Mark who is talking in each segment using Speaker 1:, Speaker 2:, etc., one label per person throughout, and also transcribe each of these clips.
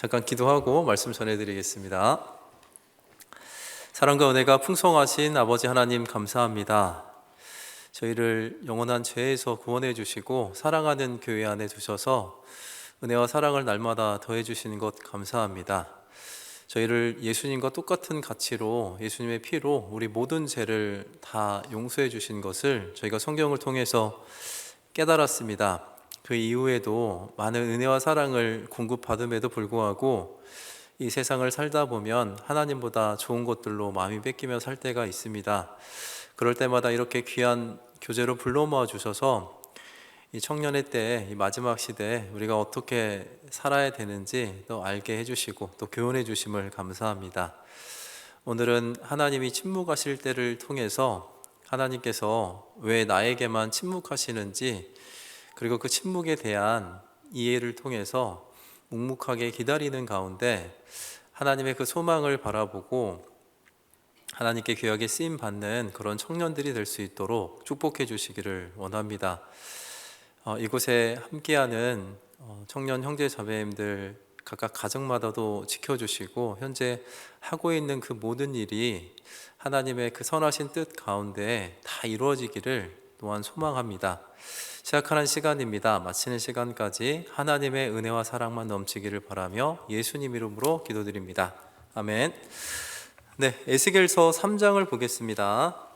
Speaker 1: 잠깐 기도하고 말씀 전해드리겠습니다. 사랑과 은혜가 풍성하신 아버지 하나님 감사합니다. 저희를 영원한 죄에서 구원해 주시고 사랑하는 교회 안에 두셔서 은혜와 사랑을 날마다 더해 주시는 것 감사합니다. 저희를 예수님과 똑같은 가치로 예수님의 피로 우리 모든 죄를 다 용서해 주신 것을 저희가 성경을 통해서 깨달았습니다. 그 이후에도 많은 은혜와 사랑을 공급받음에도 불구하고 이 세상을 살다 보면 하나님보다 좋은 것들로 마음이 뺏기며 살 때가 있습니다. 그럴 때마다 이렇게 귀한 교제로 불러 모아 주셔서 이 청년의 때, 이 마지막 시대에 우리가 어떻게 살아야 되는지 또 알게 해주시고 또 교훈해 주심을 감사합니다. 오늘은 하나님이 침묵하실 때를 통해서 하나님께서 왜 나에게만 침묵하시는지, 그리고 그 침묵에 대한 이해를 통해서 묵묵하게 기다리는 가운데 하나님의 그 소망을 바라보고 하나님께 귀하게 쓰임 받는 그런 청년들이 될 수 있도록 축복해 주시기를 원합니다. 이곳에 함께하는 청년 형제 자매님들 각각 가정마다도 지켜주시고 현재 하고 있는 그 모든 일이 하나님의 그 선하신 뜻 가운데 다 이루어지기를 또한 소망합니다. 시작하는 시간입니다. 마치는 시간까지 하나님의 은혜와 사랑만 넘치기를 바라며 예수님 이름으로 기도드립니다. 아멘. 네, 에스겔서 3장을 보겠습니다.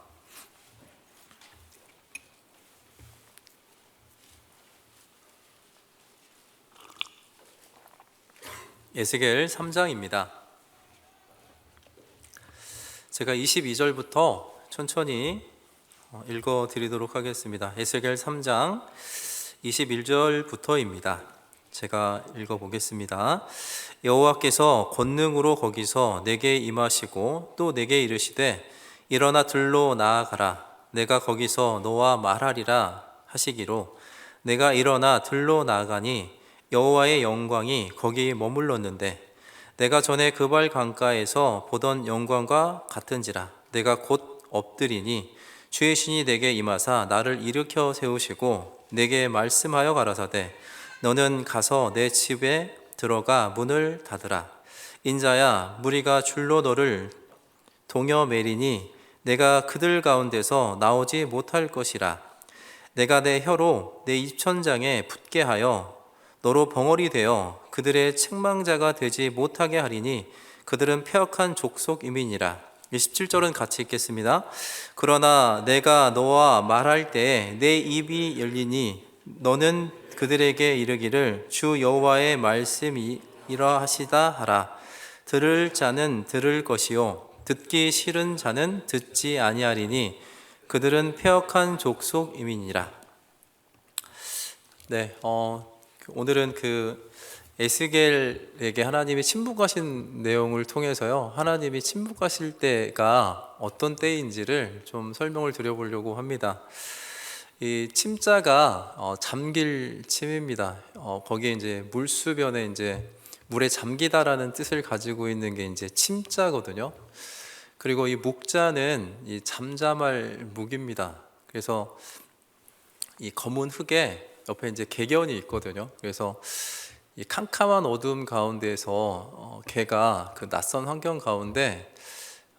Speaker 1: 에스겔 3장입니다. 제가 22절부터 천천히 읽어드리도록 하겠습니다. 에스겔 3장 21절부터입니다. 제가 읽어보겠습니다. 여호와께서 권능으로 거기서 내게 임하시고 또 내게 이르시되 일어나 들로 나아가라. 내가 거기서 너와 말하리라 하시기로 내가 일어나 들로 나아가니 여호와의 영광이 거기 머물렀는데 내가 전에 그발 강가에서 보던 영광과 같은지라. 내가 곧 엎드리니 주의 신이 내게 임하사 나를 일으켜 세우시고 내게 말씀하여 가라사대 너는 가서 내 집에 들어가 문을 닫으라. 인자야, 무리가 줄로 너를 동여 매리니 내가 그들 가운데서 나오지 못할 것이라. 내가 내 혀로 내 입천장에 붙게 하여 너로 벙어리 되어 그들의 책망자가 되지 못하게 하리니 그들은 패역한 족속임이니라. 17절은 같이 읽겠습니다. 그러나 내가 너와 말할 때에 내 입이 열리니 너는 그들에게 이르기를 주 여호와의 말씀이라 하시다 하라. 들을 자는 들을 것이요 듣기 싫은 자는 듣지 아니하리니 그들은 패역한 족속임이니라. 네, 오늘은 에스겔에게 하나님이 침묵하신 내용을 통해서요, 하나님이 침묵하실 때가 어떤 때인지를 좀 설명을 드려보려고 합니다. 이 침자가 잠길 침입니다. 거기에 이제 물수변에 이제 물에 잠기다라는 뜻을 가지고 있는 게 이제 침자거든요. 그리고 이 묵자는 이 잠잠할 묵입니다. 그래서 이 검은 흙에 옆에 이제 개견이 있거든요. 그래서 이 캄캄한 어둠 가운데서 개가 그 낯선 환경 가운데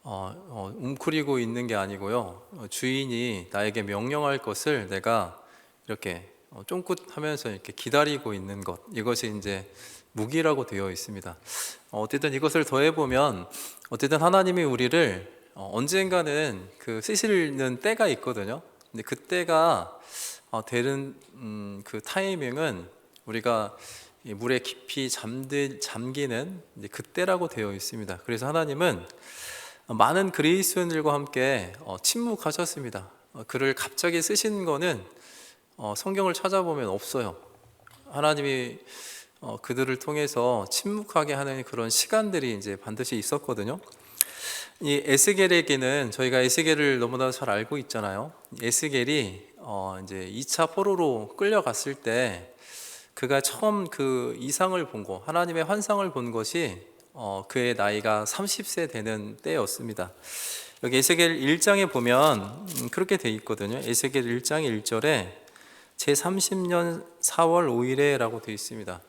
Speaker 1: 웅크리고 있는 게 아니고요, 주인이 나에게 명령할 것을 내가 이렇게 쫑긋하면서 이렇게 기다리고 있는 것, 이것이 이제 묵이라고 되어 있습니다. 어쨌든 이것을 더해보면 어쨌든 하나님이 우리를 언젠가는 쓰시는 때가 있거든요. 근데 그 때가 되는 그 타이밍은 우리가 물에 깊이 잠기는 그때라고 되어 있습니다. 그래서 하나님은 많은 그리스도인들과 함께 침묵하셨습니다. 그를 갑자기 쓰신 거는 성경을 찾아보면 없어요. 하나님이 그들을 통해서 침묵하게 하는 그런 시간들이 이제 반드시 있었거든요. 이 에스겔에게는, 저희가 에스겔을 너무나 잘 알고 있잖아요. 에스겔이 이제 2차 포로로 끌려갔을 때 그가 처음 그 이상을 본 거, 하나님의 환상을 본 것이 그의 나이가 30세 되는 때였습니다. 여기 에스겔 1장에 보면 그렇게 돼 있거든요. 에스겔 1장 1절에 제30년 4월 5일에 라고 되어 있습니다.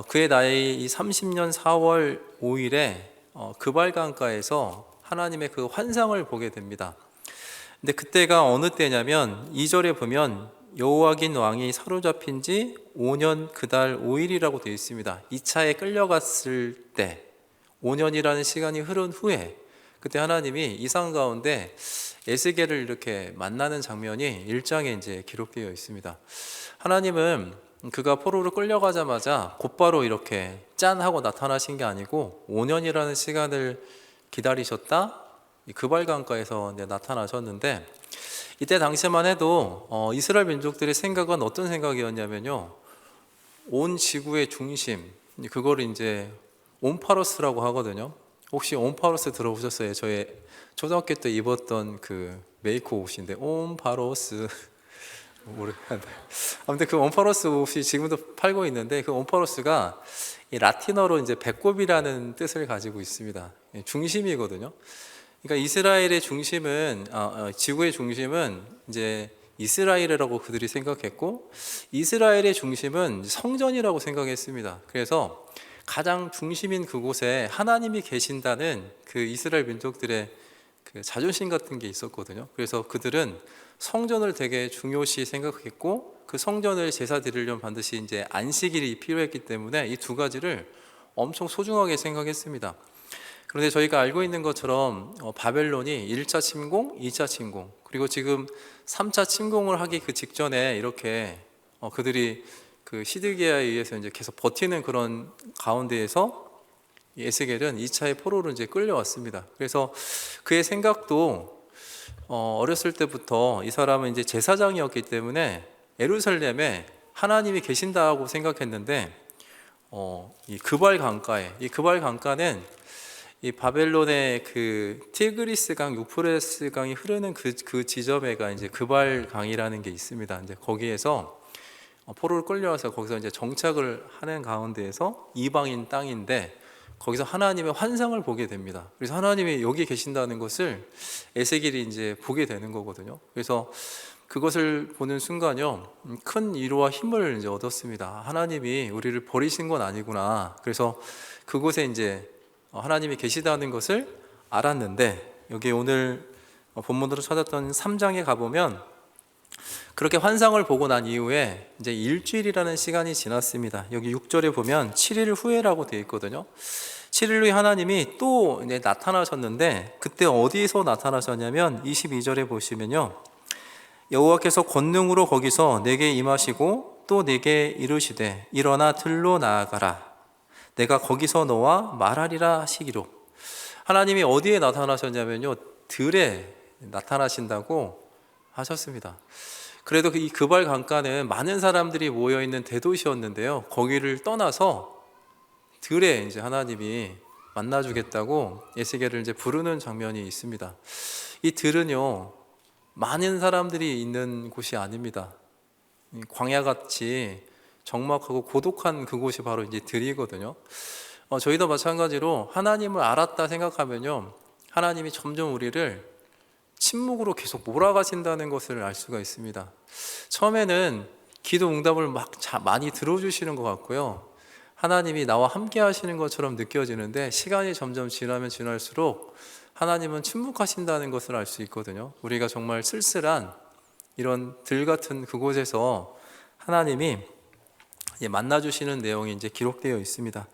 Speaker 1: 그의 나이 30년 4월 5일에 그발 강가에서 하나님의 그 환상을 보게 됩니다. 근데 그때가 어느 때냐면 2절에 보면 여호와긴 왕이 사로잡힌 지 5년 그달 5일이라고 되어 있습니다. 2차에 끌려갔을 때 5년이라는 시간이 흐른 후에 그때 하나님이 이상 가운데 에스겔을 이렇게 만나는 장면이 1장에 이제 기록되어 있습니다. 하나님은 그가 포로로 끌려가자마자 곧바로 이렇게 짠 하고 나타나신 게 아니고 5년이라는 시간을 기다리셨다 그발 강가에서 나타나셨는데, 이때 당시만 해도 이스라엘 민족들의 생각은 어떤 생각이었냐면요, 온 지구의 중심, 그거를 이제 온파로스라고 하거든요. 혹시 온파로스 들어보셨어요? 저희 초등학교 때 입었던 그 메이커 옷인데, 온파로스 모르겠는데, 아무튼 그 온파로스 옷이 지금도 팔고 있는데, 그 온파로스가 이 라틴어로 이제 배꼽이라는 뜻을 가지고 있습니다. 중심이거든요. 그러니까 이스라엘의 중심은 지구의 중심은 이제 이스라엘이라고 그들이 생각했고, 이스라엘의 중심은 성전이라고 생각했습니다. 그래서 가장 중심인 그곳에 하나님이 계신다는 그 이스라엘 민족들의 그 자존심 같은 게 있었거든요. 그래서 그들은 성전을 되게 중요시 생각했고, 그 성전을 제사 드리려면 반드시 이제 안식일이 필요했기 때문에 이 두 가지를 엄청 소중하게 생각했습니다. 그런데 저희가 알고 있는 것처럼 바벨론이 1차 침공, 2차 침공, 그리고 지금 3차 침공을 하기 그 직전에 이렇게 그들이 그 시드기야에 의해서 이제 계속 버티는 그런 가운데에서 에스겔은 2차의 포로로 이제 끌려왔습니다. 그래서 그의 생각도 어렸을 때부터 이 사람은 이제 제사장이었기 때문에 예루살렘에 하나님이 계신다고 생각했는데, 이 그발 강가에, 이 그발 강가는 이 바벨론의 그 티그리스 강, 유프레스 강이 흐르는 그 지점에가 이제 그발 강이라는 게 있습니다. 이제 거기에서 포로를 끌려와서 거기서 이제 정착을 하는 가운데에서 이방인 땅인데, 거기서 하나님의 환상을 보게 됩니다. 그래서 하나님이 여기 계신다는 것을 에스겔이 이제 보게 되는 거거든요. 그래서 그것을 보는 순간요, 큰 위로와 힘을 이제 얻었습니다. 하나님이 우리를 버리신 건 아니구나. 그래서 그곳에 이제 하나님이 계시다는 것을 알았는데, 여기 오늘 본문으로 찾았던 3장에 가보면 그렇게 환상을 보고 난 이후에 이제 일주일이라는 시간이 지났습니다. 여기 6절에 보면 7일 후에라고 되어 있거든요. 7일 후에 하나님이 또 이제 나타나셨는데, 그때 어디서 나타나셨냐면 22절에 보시면요, 여호와께서 권능으로 거기서 내게 임하시고 또 내게 이르시되 일어나 들로 나아가라, 내가 거기서 너와 말하리라 하시기로. 하나님이 어디에 나타나셨냐면요, 들에 나타나신다고 하셨습니다. 그래도 이 그발 강가는 많은 사람들이 모여있는 대도시였는데요, 거기를 떠나서 들에 이제 하나님이 만나주겠다고 에스겔을 이제 부르는 장면이 있습니다. 이 들은요, 많은 사람들이 있는 곳이 아닙니다. 광야같이 적막하고 고독한 그곳이 바로 이제 들이거든요. 저희도 마찬가지로 하나님을 알았다 생각하면요, 하나님이 점점 우리를 침묵으로 계속 몰아가신다는 것을 알 수가 있습니다. 처음에는 기도 응답을 많이 들어주시는 것 같고요, 하나님이 나와 함께 하시는 것처럼 느껴지는데, 시간이 점점 지나면 지날수록 하나님은 침묵하신다는 것을 알 수 있거든요. 우리가 정말 쓸쓸한 이런 들 같은 그곳에서 하나님이 만나주시는 내용이 이제 기록되어 있습니다.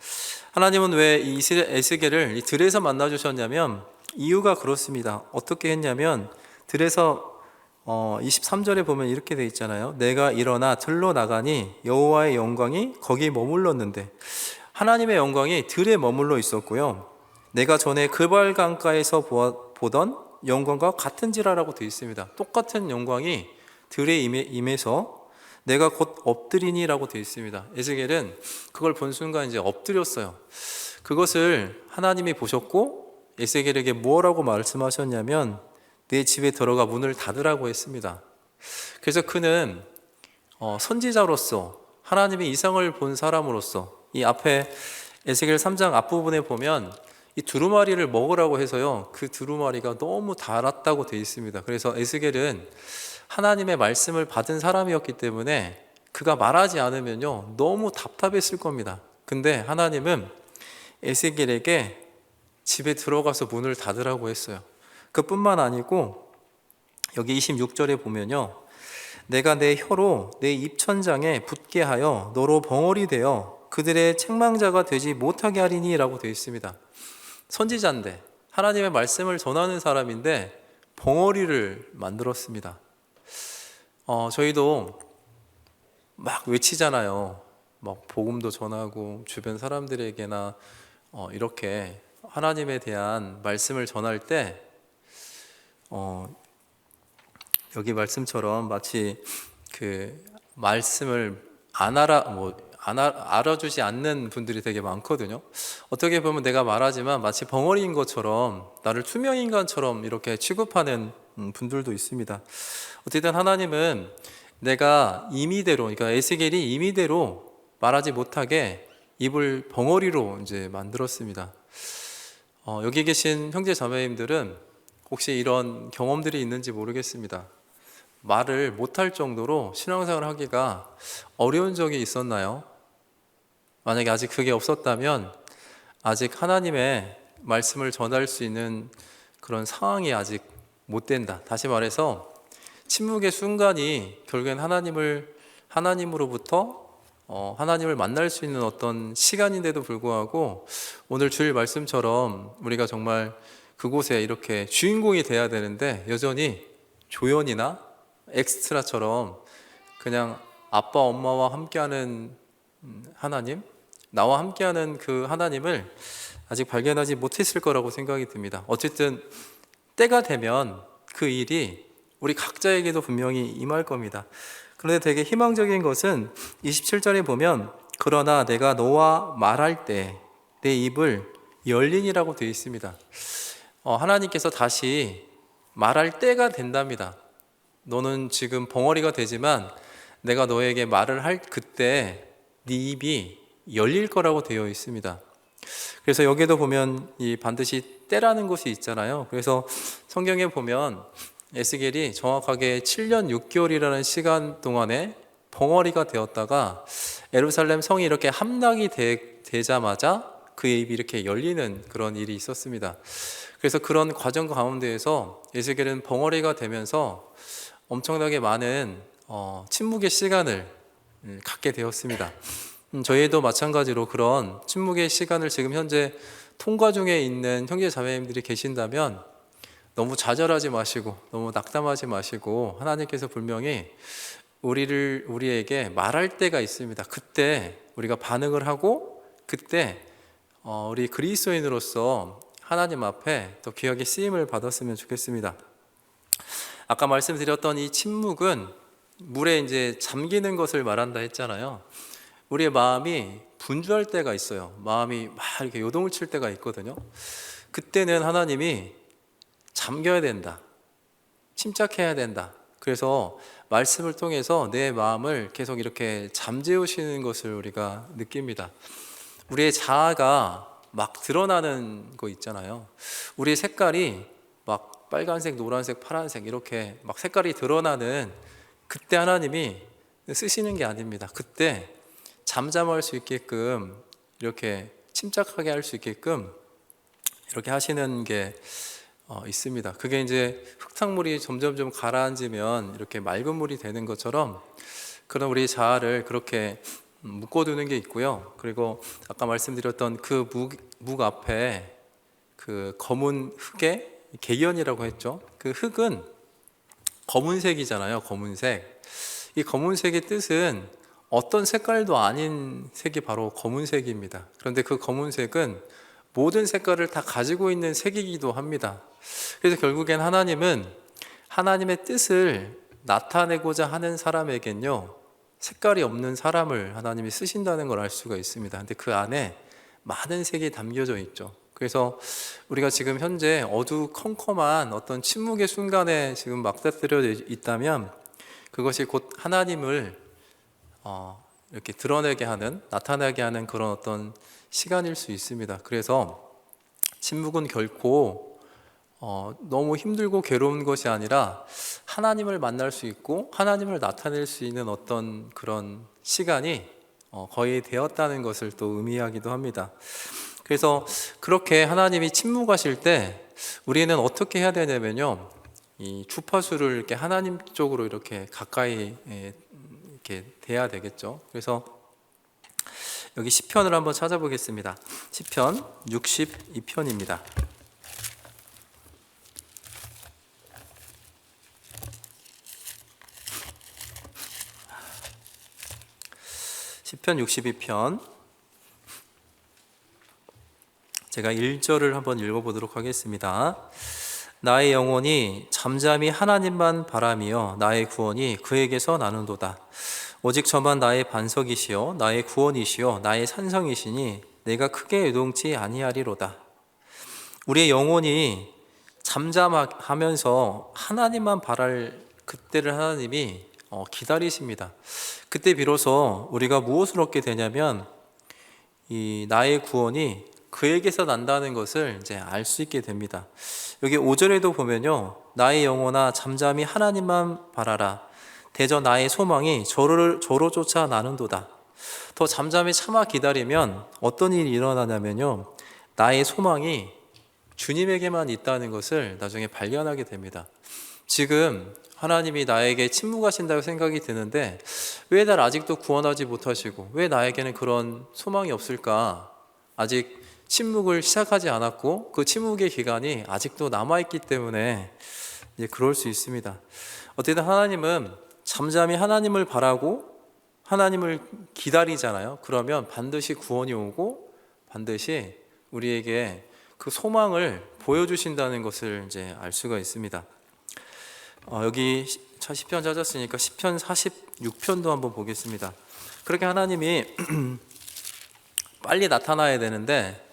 Speaker 1: 하나님은 왜 이 에스겔을 이 들에서 만나주셨냐면, 이유가 그렇습니다. 어떻게 했냐면, 들에서 23절에 보면 이렇게 되어 있잖아요. 내가 일어나 들로 나가니 여호와의 영광이 거기 머물렀는데, 하나님의 영광이 들에 머물러 있었고요, 내가 전에 그발 강가에서 보던 영광과 같은지라라고 되어 있습니다. 똑같은 영광이 들에 임해서 내가 곧 엎드리니라고 되어 있습니다. 에스겔은 그걸 본 순간 이제 엎드렸어요. 그것을 하나님이 보셨고 에스겔에게 뭐라고 말씀하셨냐면, 내 집에 들어가 문을 닫으라고 했습니다. 그래서 그는 선지자로서, 하나님의 이상을 본 사람으로서, 이 앞에 에스겔 3장 앞부분에 보면 이 두루마리를 먹으라고 해서요, 그 두루마리가 너무 달았다고 되어 있습니다. 그래서 에스겔은 하나님의 말씀을 받은 사람이었기 때문에 그가 말하지 않으면요, 너무 답답했을 겁니다. 근데 하나님은 에스겔에게 집에 들어가서 문을 닫으라고 했어요. 그뿐만 아니고 여기 26절에 보면요, 내가 내 혀로 내 입천장에 붙게 하여 너로 벙어리 되어 그들의 책망자가 되지 못하게 하리니 라고 되어 있습니다. 선지자인데, 하나님의 말씀을 전하는 사람인데 벙어리를 만들었습니다. 저희도 막 외치잖아요. 막 복음도 전하고 주변 사람들에게나 이렇게 하나님에 대한 말씀을 전할 때 여기 말씀처럼 마치 그 말씀을 알아주지 않는 분들이 되게 많거든요. 어떻게 보면 내가 말하지만 마치 벙어리인 것처럼, 나를 투명인간처럼 이렇게 취급하는 분들도 있습니다. 어쨌든 하나님은 내가 임의대로, 그러니까 에스겔이 임의대로 말하지 못하게 입을 벙어리로 이제 만들었습니다. 여기 계신 형제 자매님들은 혹시 이런 경험들이 있는지 모르겠습니다. 말을 못할 정도로 신앙생활을 하기가 어려운 적이 있었나요? 만약에 아직 그게 없었다면 아직 하나님의 말씀을 전할 수 있는 그런 상황이 아직 못 된다. 다시 말해서 침묵의 순간이 결국엔 하나님으로부터 하나님을 만날 수 있는 어떤 시간인데도 불구하고 오늘 주일 말씀처럼 우리가 정말 그곳에 이렇게 주인공이 돼야 되는데 여전히 조연이나 엑스트라처럼 그냥 아빠 엄마와 함께하는 하나님, 나와 함께하는 그 하나님을 아직 발견하지 못했을 거라고 생각이 듭니다. 어쨌든 때가 되면 그 일이 우리 각자에게도 분명히 임할 겁니다. 그런데 되게 희망적인 것은 27절에 보면 그러나 내가 너와 말할 때 내 입을 열리니라고 되어 있습니다. 하나님께서 다시 말할 때가 된답니다. 너는 지금 벙어리가 되지만 내가 너에게 말을 할 그때 네 입이 열릴 거라고 되어 있습니다. 그래서 여기에도 보면 이 반드시 때라는 것이 있잖아요. 그래서 성경에 보면 에스겔이 정확하게 7년 6개월이라는 시간 동안에 벙어리가 되었다가 예루살렘 성이 이렇게 함락이 되자마자 그의 입이 이렇게 열리는 그런 일이 있었습니다. 그래서 그런 과정 가운데에서 에스겔은 벙어리가 되면서 엄청나게 많은 침묵의 시간을 갖게 되었습니다. 저희도 마찬가지로 그런 침묵의 시간을 지금 현재 통과 중에 있는 형제 자매님들이 계신다면 너무 좌절하지 마시고 너무 낙담하지 마시고 하나님께서 분명히 우리에게 말할 때가 있습니다. 그때 우리가 반응을 하고 그때 우리 그리스도인으로서 하나님 앞에 더 귀하게 쓰임을 받았으면 좋겠습니다. 아까 말씀드렸던 이 침묵은 물에 이제 잠기는 것을 말한다 했잖아요. 우리의 마음이 분주할 때가 있어요. 마음이 막 이렇게 요동을 칠 때가 있거든요. 그때는 하나님이 잠겨야 된다. 침착해야 된다. 그래서 말씀을 통해서 내 마음을 계속 이렇게 잠재우시는 것을 우리가 느낍니다. 우리의 자아가 막 드러나는 거 있잖아요. 우리의 색깔이 막 빨간색, 노란색, 파란색 이렇게 막 색깔이 드러나는 그때 하나님이 쓰시는 게 아닙니다. 그때 잠잠할 수 있게끔 이렇게 침착하게 할 수 있게끔 이렇게 하시는 게 있습니다. 그게 이제 흙탕물이 점점 가라앉으면 이렇게 맑은 물이 되는 것처럼 그런 우리 자아를 그렇게 묶어두는 게 있고요. 그리고 아까 말씀드렸던 그 묵 앞에 그 검은 흙에 계연이라고 했죠. 그 흙은 검은색이잖아요. 검은색. 이 검은색의 뜻은 어떤 색깔도 아닌 색이 바로 검은색입니다. 그런데 그 검은색은 모든 색깔을 다 가지고 있는 색이기도 합니다. 그래서 결국엔 하나님은 하나님의 뜻을 나타내고자 하는 사람에겐요, 색깔이 없는 사람을 하나님이 쓰신다는 걸 알 수가 있습니다. 근데 그 안에 많은 색이 담겨져 있죠. 그래서 우리가 지금 현재 어두컴컴한 어떤 침묵의 순간에 지금 맞닥뜨려 있다면 그것이 곧 하나님을 이렇게 드러내게 하는, 나타나게 하는 그런 어떤 시간일 수 있습니다. 그래서 침묵은 결코 너무 힘들고 괴로운 것이 아니라 하나님을 만날 수 있고 하나님을 나타낼 수 있는 어떤 그런 시간이 거의 되었다는 것을 또 의미하기도 합니다. 그래서 그렇게 하나님이 침묵하실 때 우리는 어떻게 해야 되냐면요, 이 주파수를 이렇게 하나님 쪽으로 이렇게 가까이 이렇게 돼야 되겠죠. 그래서 여기 시편을 한번 찾아보겠습니다. 시편 62편입니다. 시편 62편 제가 1절을 한번 읽어보도록 하겠습니다. 나의 영혼이 잠잠히 하나님만 바라며 나의 구원이 그에게서 나는도다. 오직 저만 나의 반석이시요 나의 구원이시요 나의 산성이시니 내가 크게 요동치 아니하리로다. 우리의 영혼이 잠잠하면서 하나님만 바랄 그때를 하나님이 기다리십니다. 그때 비로소 우리가 무엇을 얻게 되냐면 이 나의 구원이 그에게서 난다는 것을 이제 알 수 있게 됩니다. 여기 5절에도 보면요, 나의 영혼아 잠잠히 하나님만 바라라. 대저 나의 소망이 저로 쫓아 나는도다. 더 잠잠히 참아 기다리면 어떤 일이 일어나냐면요, 나의 소망이 주님에게만 있다는 것을 나중에 발견하게 됩니다. 지금 하나님이 나에게 침묵하신다고 생각이 드는데 왜 날 아직도 구원하지 못하시고 왜 나에게는 그런 소망이 없을까? 아직 침묵을 시작하지 않았고 그 침묵의 기간이 아직도 남아있기 때문에 이제 그럴 수 있습니다. 어쨌든 하나님은 잠잠히 하나님을 바라고 하나님을 기다리잖아요. 그러면 반드시 구원이 오고 반드시 우리에게 그 소망을 보여주신다는 것을 이제 알 수가 있습니다. 여기 시편 찾았으니까 시편 46편도 한번 보겠습니다. 그렇게 하나님이 빨리 나타나야 되는데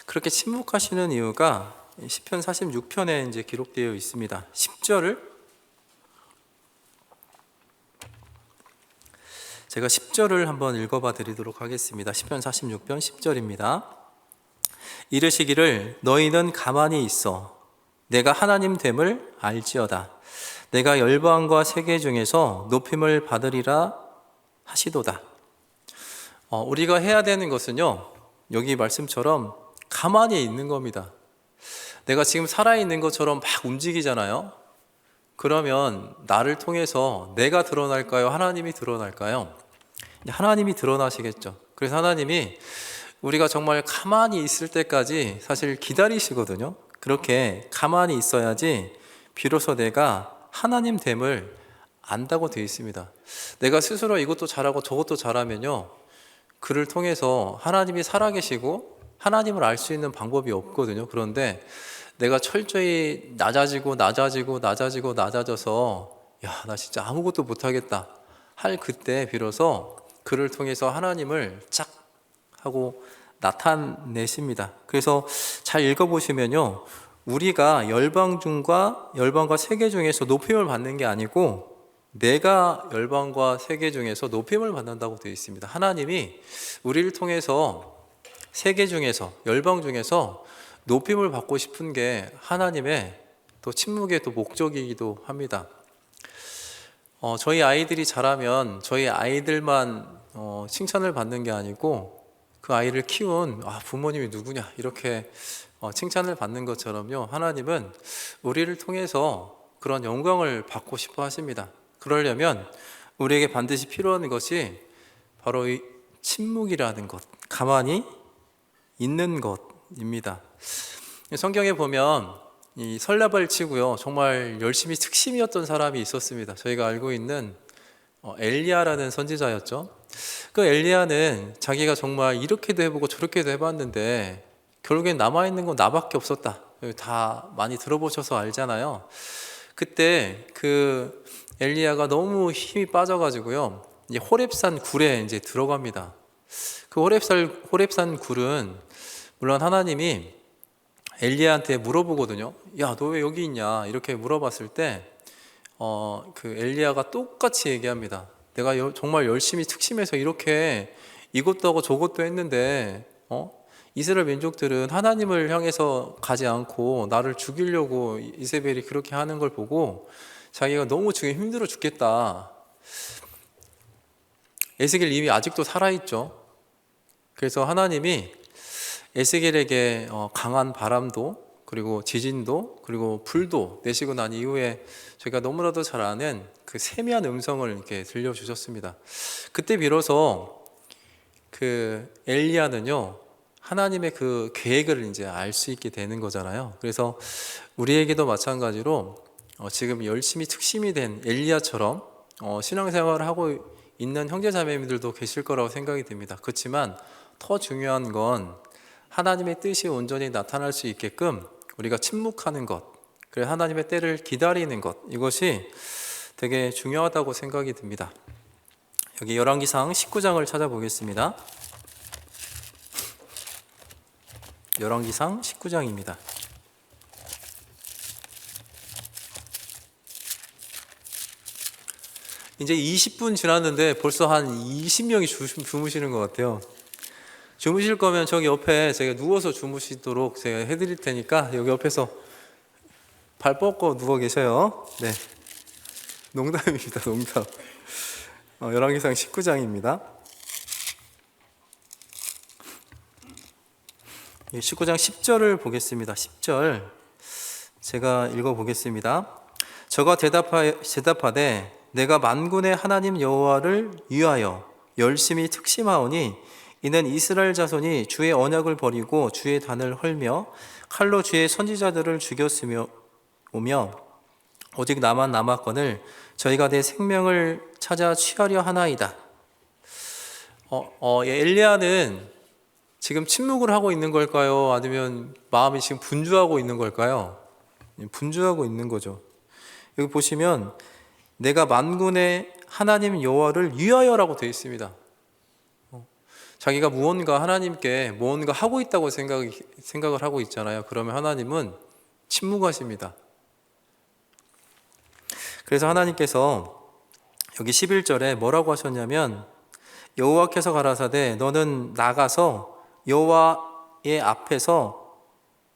Speaker 1: 그렇게 침묵하시는 이유가 시편 46편에 이제 기록되어 있습니다. 10절을 제가 10절을 한번 읽어봐 드리도록 하겠습니다. 시편 46편 10절입니다. 이르시기를 너희는 가만히 있어 내가 하나님 됨을 알지어다. 내가 열방과 세계 중에서 높임을 받으리라 하시도다. 우리가 해야 되는 것은요, 여기 말씀처럼 가만히 있는 겁니다. 내가 지금 살아있는 것처럼 막 움직이잖아요. 그러면 나를 통해서 내가 드러날까요? 하나님이 드러날까요? 하나님이 드러나시겠죠. 그래서 하나님이 우리가 정말 가만히 있을 때까지 사실 기다리시거든요. 그렇게 가만히 있어야지 비로소 내가 하나님 됨을 안다고 되어 있습니다. 내가 스스로 이것도 잘하고 저것도 잘하면요, 그를 통해서 하나님이 살아계시고 하나님을 알 수 있는 방법이 없거든요. 그런데 내가 철저히 낮아져서 야, 나 진짜 아무것도 못하겠다 할 그때 비로소 그를 통해서 하나님을 쫙 하고 나타내십니다. 그래서 잘 읽어보시면요, 우리가 열방과 세계 중에서 높임을 받는 게 아니고 내가 열방과 세계 중에서 높임을 받는다고 되어 있습니다. 하나님이 우리를 통해서 세계 중에서 열방 중에서 높임을 받고 싶은 게 하나님의 또 침묵의 또 목적이기도 합니다. 저희 아이들이 자라면 저희 아이들만 칭찬을 받는 게 아니고 그 아이를 키운 부모님이 누구냐 이렇게 칭찬을 받는 것처럼요, 하나님은 우리를 통해서 그런 영광을 받고 싶어 하십니다. 그러려면 우리에게 반드시 필요한 것이 바로 이 침묵이라는 것, 가만히 있는 것입니다. 성경에 보면 이 설라발치고요, 정말 열심히 특심이었던 사람이 있었습니다. 저희가 알고 있는 엘리야라는 선지자였죠. 그 엘리야는 자기가 정말 이렇게도 해보고 저렇게도 해봤는데 결국엔 남아있는 건 나밖에 없었다. 다 많이 들어보셔서 알잖아요. 그때 그 엘리야가 너무 힘이 빠져가지고요, 이제 호렙산 굴에 이제 들어갑니다. 그 호렙산 굴은 물론 하나님이 엘리야한테 물어보거든요. 야, 너 왜 여기 있냐? 이렇게 물어봤을 때 그 엘리야가 똑같이 얘기합니다. 내가 정말 열심히 특심해서 이렇게 이것도 하고 저것도 했는데 이스라엘 민족들은 하나님을 향해서 가지 않고 나를 죽이려고 이세벨이 그렇게 하는 걸 보고 자기가 너무 지금 힘들어 죽겠다. 에스겔 이미 아직도 살아있죠. 그래서 하나님이 에스겔에게 강한 바람도 그리고 지진도 그리고 불도 내시고 난 이후에 저희가 너무나도 잘 아는 그 세미한 음성을 이렇게 들려주셨습니다. 그때 비로소 그 엘리야는요, 하나님의 그 계획을 이제 알 수 있게 되는 거잖아요. 그래서 우리에게도 마찬가지로 지금 열심히 특심이 된 엘리야처럼 신앙생활을 하고 있는 형제자매님들도 계실 거라고 생각이 듭니다. 그렇지만 더 중요한 건 하나님의 뜻이 온전히 나타날 수 있게끔 우리가 침묵하는 것, 그래서 하나님의 때를 기다리는 것, 이것이 되게 중요하다고 생각이 듭니다. 여기 열왕기상 19장을 찾아보겠습니다. 열왕기상 19장입니다. 이제 20분 지났는데 벌써 한 20명이 주무시는 것 같아요. 주무실 거면 저기 옆에 제가 누워서 주무시도록 제가 해드릴 테니까 여기 옆에서 발 뻗고 누워 계셔요. 네, 농담입니다. 농담. 열왕기상 19장입니다. 19장 10절을 보겠습니다. 10절 제가 읽어보겠습니다. 저가 대답하되 내가 만군의 하나님 여호와를 위하여 열심히 특심하오니 이는 이스라엘 자손이 주의 언약을 버리고 주의 단을 헐며 칼로 주의 선지자들을 죽였으며 오며 오직 나만 남았거늘 저희가 내 생명을 찾아 취하려 하나이다. 엘리야는 지금 침묵을 하고 있는 걸까요? 아니면 마음이 지금 분주하고 있는 걸까요? 분주하고 있는 거죠. 여기 보시면 내가 만군의 하나님 여호와를 위하여라고 되어 있습니다. 자기가 무언가 하나님께 무언가 하고 있다고 생각을 하고 있잖아요. 그러면 하나님은 침묵하십니다. 그래서 하나님께서 여기 11절에 뭐라고 하셨냐면 여호와께서 가라사대 너는 나가서 여호와의 앞에서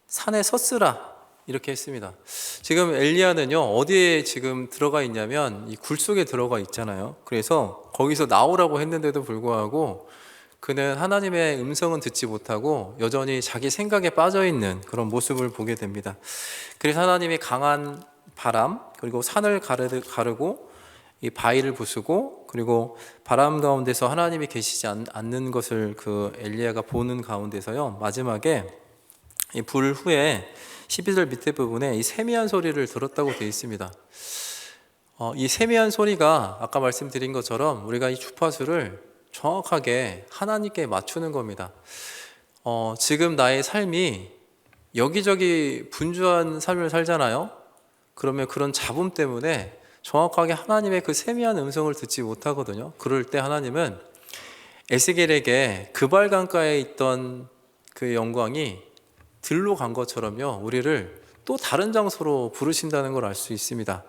Speaker 1: 산에 섰으라 이렇게 했습니다. 지금 엘리야는요 어디에 지금 들어가 있냐면 이 굴 속에 들어가 있잖아요. 그래서 거기서 나오라고 했는데도 불구하고 그는 하나님의 음성은 듣지 못하고 여전히 자기 생각에 빠져 있는 그런 모습을 보게 됩니다. 그래서 하나님이 강한 바람 그리고 산을 가르고 이 바위를 부수고 그리고 바람 가운데서 하나님이 계시지 않는 것을 그 엘리야가 보는 가운데서요 마지막에 이 불 후에 12절 밑에 부분에 이 세미한 소리를 들었다고 되어 있습니다. 이 세미한 소리가 아까 말씀드린 것처럼 우리가 이 주파수를 정확하게 하나님께 맞추는 겁니다. 지금 나의 삶이 여기저기 분주한 삶을 살잖아요. 그러면 그런 잡음 때문에 정확하게 하나님의 그 세미한 음성을 듣지 못하거든요. 그럴 때 하나님은 에스겔에게 그발 강가에 있던 그 영광이 들로 간 것처럼요 우리를 또 다른 장소로 부르신다는 걸 알 수 있습니다.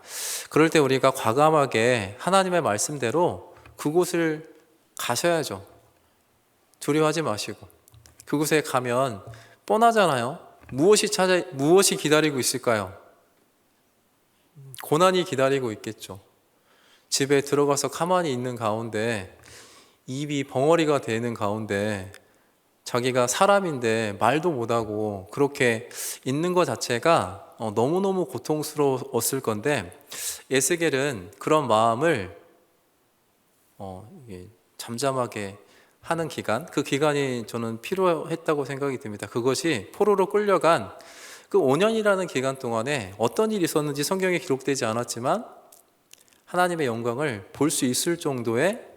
Speaker 1: 그럴 때 우리가 과감하게 하나님의 말씀대로 그곳을 가셔야죠. 두려워하지 마시고 그곳에 가면 뻔하잖아요. 무엇이 기다리고 있을까요? 고난이 기다리고 있겠죠. 집에 들어가서 가만히 있는 가운데 입이 벙어리가 되는 가운데 자기가 사람인데 말도 못하고 그렇게 있는 것 자체가 너무너무 고통스러웠을 건데 에스겔은 그런 마음을 잠잠하게 하는 기간, 그 기간이 저는 필요했다고 생각이 듭니다. 그것이 포로로 끌려간 그 5년이라는 기간 동안에 어떤 일이 있었는지 성경에 기록되지 않았지만 하나님의 영광을 볼 수 있을 정도의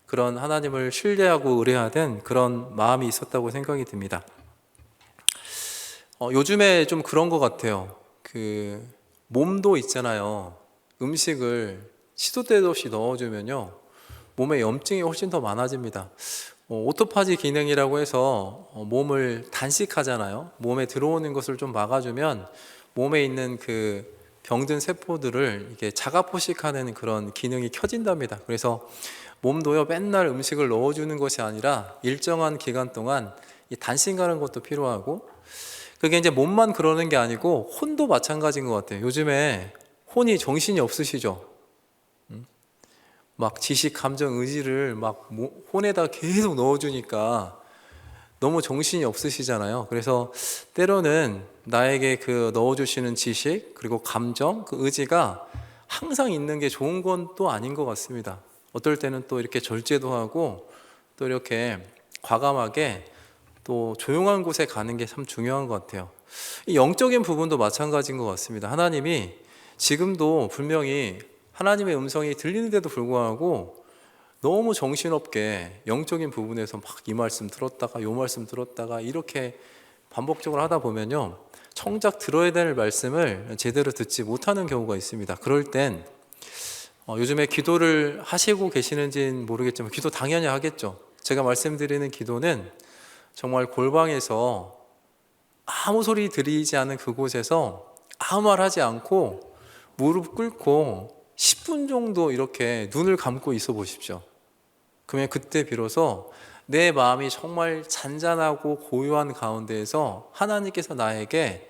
Speaker 1: 그런 하나님을 신뢰하고 의뢰하는 그런 마음이 있었다고 생각이 듭니다. 요즘에 좀 그런 것 같아요. 그 몸도 있잖아요. 음식을 시도 때도 없이 넣어주면요 몸에 염증이 훨씬 더 많아집니다. 오토파지 기능이라고 해서 몸을 단식하잖아요. 몸에 들어오는 것을 좀 막아주면 몸에 있는 그 병든 세포들을 이렇게 자가 포식하는 그런 기능이 켜진답니다. 그래서 몸도요 맨날 음식을 넣어주는 것이 아니라 일정한 기간 동안 이 단식하는 것도 필요하고 그게 이제 몸만 그러는 게 아니고 혼도 마찬가지인 것 같아요. 요즘에 혼이 정신이 없으시죠? 막 지식, 감정, 의지를 막 혼에다 계속 넣어주니까 너무 정신이 없으시잖아요. 그래서 때로는 나에게 그 넣어주시는 지식, 그리고 감정, 그 의지가 항상 있는 게 좋은 건 또 아닌 것 같습니다. 어떨 때는 또 이렇게 절제도 하고 또 이렇게 과감하게 또 조용한 곳에 가는 게 참 중요한 것 같아요. 이 영적인 부분도 마찬가지인 것 같습니다. 하나님이 지금도 분명히 하나님의 음성이 들리는데도 불구하고 너무 정신없게 영적인 부분에서 막 이 말씀 들었다가 요 말씀 들었다가 이렇게 반복적으로 하다 보면요, 정작 들어야 될 말씀을 제대로 듣지 못하는 경우가 있습니다. 그럴 땐 요즘에 기도를 하시고 계시는지는 모르겠지만 기도 당연히 하겠죠. 제가 말씀드리는 기도는 정말 골방에서 아무 소리 들리지 않은 그곳에서 아무 말 하지 않고 무릎 꿇고 10분 정도 이렇게 눈을 감고 있어 보십시오. 그러면 그때 비로소 내 마음이 정말 잔잔하고 고요한 가운데에서 하나님께서 나에게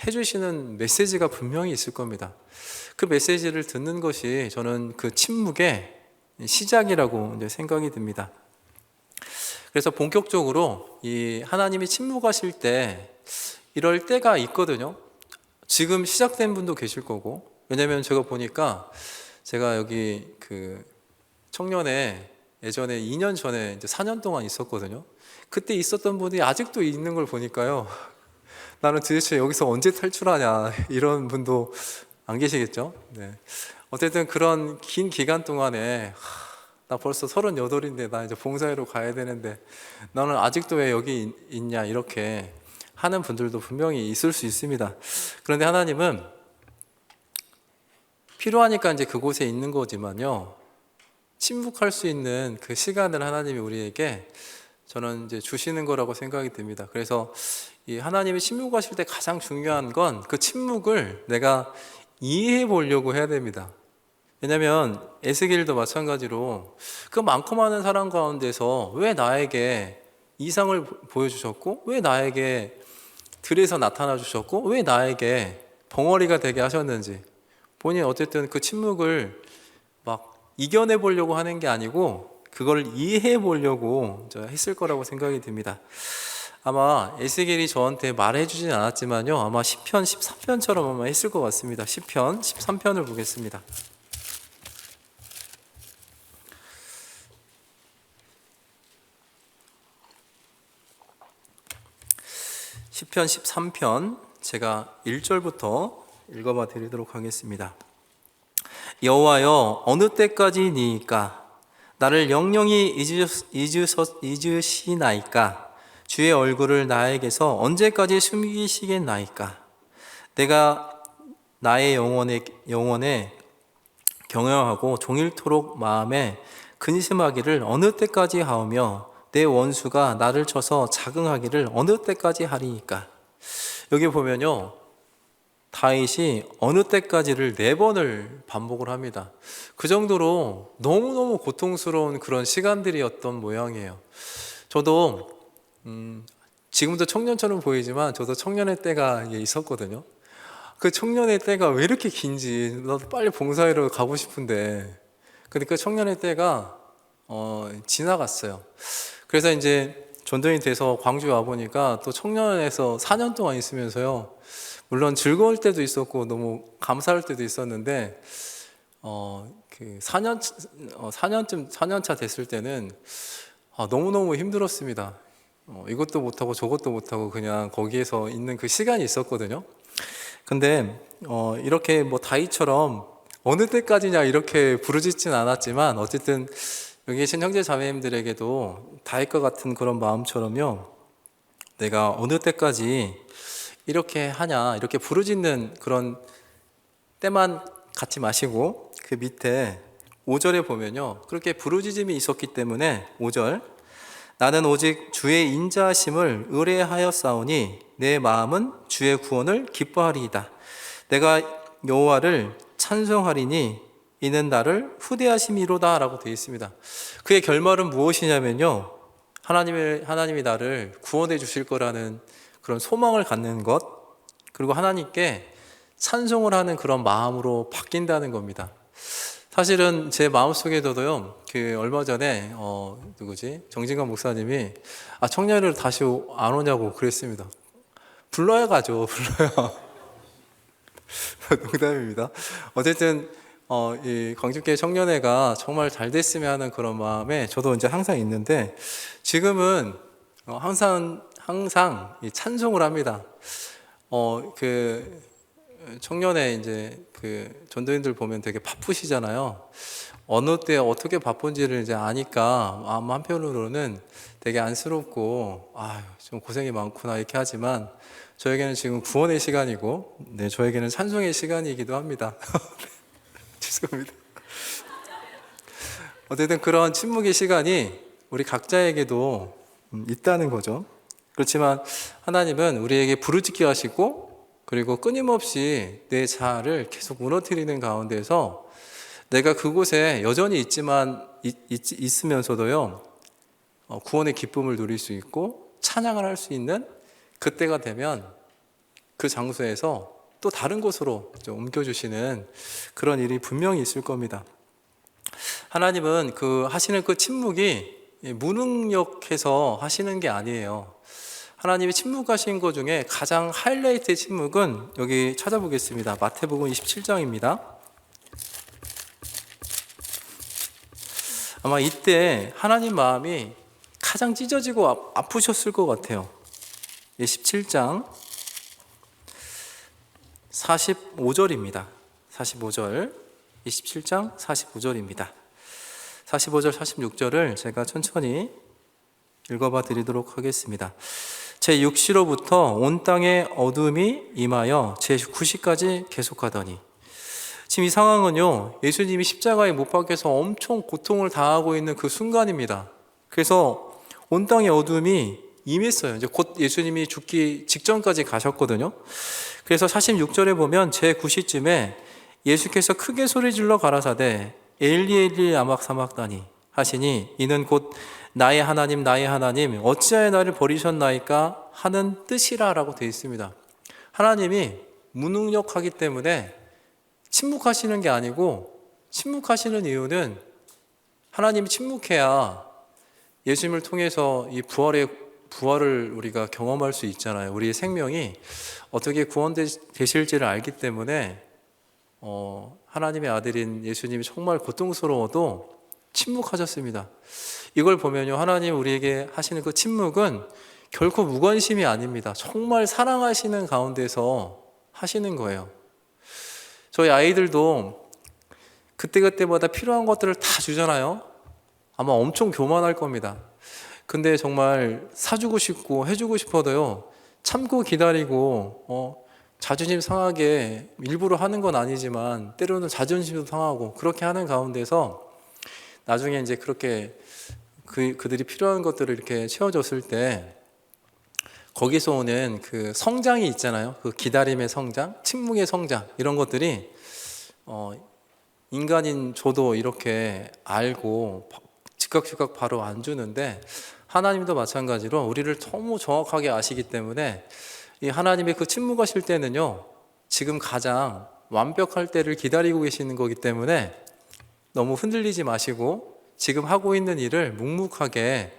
Speaker 1: 해주시는 메시지가 분명히 있을 겁니다. 그 메시지를 듣는 것이 저는 그 침묵의 시작이라고 이제 생각이 듭니다. 그래서 본격적으로 이 하나님이 침묵하실 때 이럴 때가 있거든요. 지금 시작된 분도 계실 거고, 왜냐면 제가 보니까 제가 여기 그 청년에 예전에 2년 전에 이제 4년 동안 있었거든요. 그때 있었던 분이 아직도 있는 걸 보니까요, 나는 도대체 여기서 언제 탈출하냐, 이런 분도 안 계시겠죠. 네. 어쨌든 그런 긴 기간 동안에 나 벌써 38인데 나 이제 봉사회로 가야 되는데 너는 아직도 왜 여기 있냐, 이렇게 하는 분들도 분명히 있을 수 있습니다. 그런데 하나님은 필요하니까 이제 그곳에 있는 거지만요, 침묵할 수 있는 그 시간을 하나님이 우리에게 저는 이제 주시는 거라고 생각이 듭니다. 그래서 이 하나님이 침묵하실 때 가장 중요한 건 그 침묵을 내가 이해해 보려고 해야 됩니다. 왜냐하면 에스겔도 마찬가지로 그 많고 많은 사람 가운데서 왜 나에게 이상을 보여주셨고, 왜 나에게 들에서 나타나 주셨고, 왜 나에게 벙어리가 되게 하셨는지, 본인이 어쨌든 그 침묵을 막 이겨내 보려고 하는 게 아니고 그걸 이해해 보려고 했을 거라고 생각이 듭니다. 아마 에스겔이 저한테 말해주진 않았지만요, 아마 시편 13편처럼 아마 했을 것 같습니다. 시편 13편을 보겠습니다. 시편 13편 제가 1절부터 읽어봐 드리도록 하겠습니다. 여호와여, 어느 때까지니이까? 나를 영영히 잊으시나이까? 주의 얼굴을 나에게서 언제까지 숨기시겠나이까? 내가 나의 영혼에 경영하고 종일토록 마음에 근심하기를 어느 때까지 하오며 내 원수가 나를 쳐서 자긍하기를 어느 때까지 하리이까? 여기 보면요, 다윗이 어느 때까지를 4번을 반복을 합니다. 그 정도로 너무너무 고통스러운 그런 시간들이었던 모양이에요. 저도 지금도 청년처럼 보이지만 저도 청년의 때가 있었거든요. 그 청년의 때가 왜 이렇게 긴지, 나도 빨리 봉사회로 가고 싶은데, 근데 그 청년의 때가 지나갔어요. 그래서 이제 전도인이 돼서 광주에 와보니까 또 청년에서 4년 동안 있으면서요, 물론 즐거울 때도 있었고 너무 감사할 때도 있었는데, 그 4년차 됐을 때는 너무너무 힘들었습니다. 이것도 못하고 저것도 못하고 그냥 거기에서 있는 그 시간이 있었거든요. 근데 이렇게 뭐 다윗처럼 어느 때까지냐 이렇게 부르짖진 않았지만, 어쨌든 여기 계신 형제 자매님들에게도 다윗과 같은 그런 마음처럼요, 내가 어느 때까지 이렇게 하냐, 이렇게 부르짖는 그런 때만 갖지 마시고, 그 밑에 5절에 보면요, 그렇게 부르짖음이 있었기 때문에 5절, 나는 오직 주의 인자하심을 의뢰하였사오니 내 마음은 주의 구원을 기뻐하리이다. 내가 여호와를 찬송하리니 이는 나를 후대하심이로다 라고 되어 있습니다. 그의 결말은 무엇이냐면요, 하나님이 나를 구원해 주실 거라는 그런 소망을 갖는 것, 그리고 하나님께 찬송을 하는 그런 마음으로 바뀐다는 겁니다. 사실은 제 마음속에도요, 그 얼마 전에 누구지? 정진관 목사님이 청년회로 다시 안 오냐고 그랬습니다. 불러야 가죠. 불러야. 농담입니다. 어쨌든 이 광주교회 청년회가 정말 잘 됐으면 하는 그런 마음에 저도 이제 항상 있는데, 지금은 항상 이 찬송을 합니다. 그 청년회 이제 그 전도인들 보면 되게 바쁘시잖아요. 어느 때 어떻게 바쁜지를 이제 아니까 마음 한편으로는 되게 안쓰럽고 좀 고생이 많구나 이렇게 하지만, 저에게는 지금 구원의 시간이고, 네, 저에게는 찬송의 시간이기도 합니다. 죄송합니다. 어쨌든 그런 침묵의 시간이 우리 각자에게도 있다는 거죠. 그렇지만 하나님은 우리에게 부르짖게 하시고, 그리고 끊임없이 내 자아를 계속 무너뜨리는 가운데서 내가 그곳에 여전히 있으면서도요, 구원의 기쁨을 누릴 수 있고 찬양을 할 수 있는 그때가 되면 그 장소에서 또 다른 곳으로 옮겨주시는 그런 일이 분명히 있을 겁니다. 하나님은 하시는 그 침묵이 무능력해서 하시는 게 아니에요. 하나님이 침묵하신 것 중에 가장 하이라이트의 침묵은 여기 찾아보겠습니다. 마태복음 27장입니다. 아마 이때 하나님 마음이 가장 찢어지고 아프셨을 것 같아요. 17장 45절입니다. 45절, 27장 45절입니다. 45절, 46절을 제가 천천히 읽어봐 드리도록 하겠습니다. 제 6시로부터 온 땅에 어둠이 임하여 제 9시까지 계속하더니. 지금 이 상황은요, 예수님이 십자가에 못 박혀서 엄청 고통을 당하고 있는 그 순간입니다. 그래서 온 땅에 어둠이 임했어요. 이제 곧 예수님이 죽기 직전까지 가셨거든요. 그래서 46절에 보면 제 9시쯤에 예수께서 크게 소리질러 가라사대 엘리 엘리 라마 사박다니 하시니, 이는 곧 나의 하나님 나의 하나님 어찌하여 나를 버리셨나이까 하는 뜻이라 라고 되어 있습니다. 하나님이 무능력하기 때문에 침묵하시는 게 아니고, 침묵하시는 이유는 하나님이 침묵해야 예수님을 통해서 이 부활을 우리가 경험할 수 있잖아요. 우리의 생명이 어떻게 구원되실지를 알기 때문에 하나님의 아들인 예수님이 정말 고통스러워도 침묵하셨습니다. 이걸 보면요, 하나님 우리에게 하시는 그 침묵은 결코 무관심이 아닙니다. 정말 사랑하시는 가운데서 하시는 거예요. 저희 아이들도 그때그때마다 필요한 것들을 다 주잖아요. 아마 엄청 교만할 겁니다. 근데 정말 사주고 싶고 해주고 싶어도요, 참고 기다리고 자존심 상하게 일부러 하는 건 아니지만 때로는 자존심도 상하고 그렇게 하는 가운데서 나중에 이제 그렇게 그들이 필요한 것들을 이렇게 채워줬을 때 거기서 오는 그 성장이 있잖아요. 그 기다림의 성장, 침묵의 성장, 이런 것들이 인간인 저도 이렇게 알고 즉각 바로 안 주는데, 하나님도 마찬가지로 우리를 너무 정확하게 아시기 때문에 이 하나님의 그 침묵하실 때는요, 지금 가장 완벽할 때를 기다리고 계시는 거기 때문에 너무 흔들리지 마시고 지금 하고 있는 일을 묵묵하게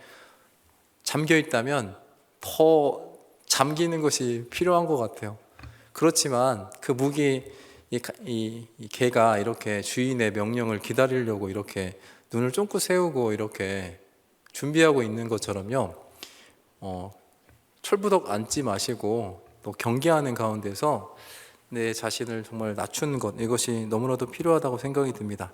Speaker 1: 잠겨 있다면 더 잠기는 것이 필요한 것 같아요. 그렇지만 그 이 개가 이렇게 주인의 명령을 기다리려고 이렇게 눈을 쫑긋 세우고 이렇게 준비하고 있는 것처럼요, 철부덕 앉지 마시고 또 경계하는 가운데서 내 자신을 정말 낮추는 것, 이것이 너무나도 필요하다고 생각이 듭니다.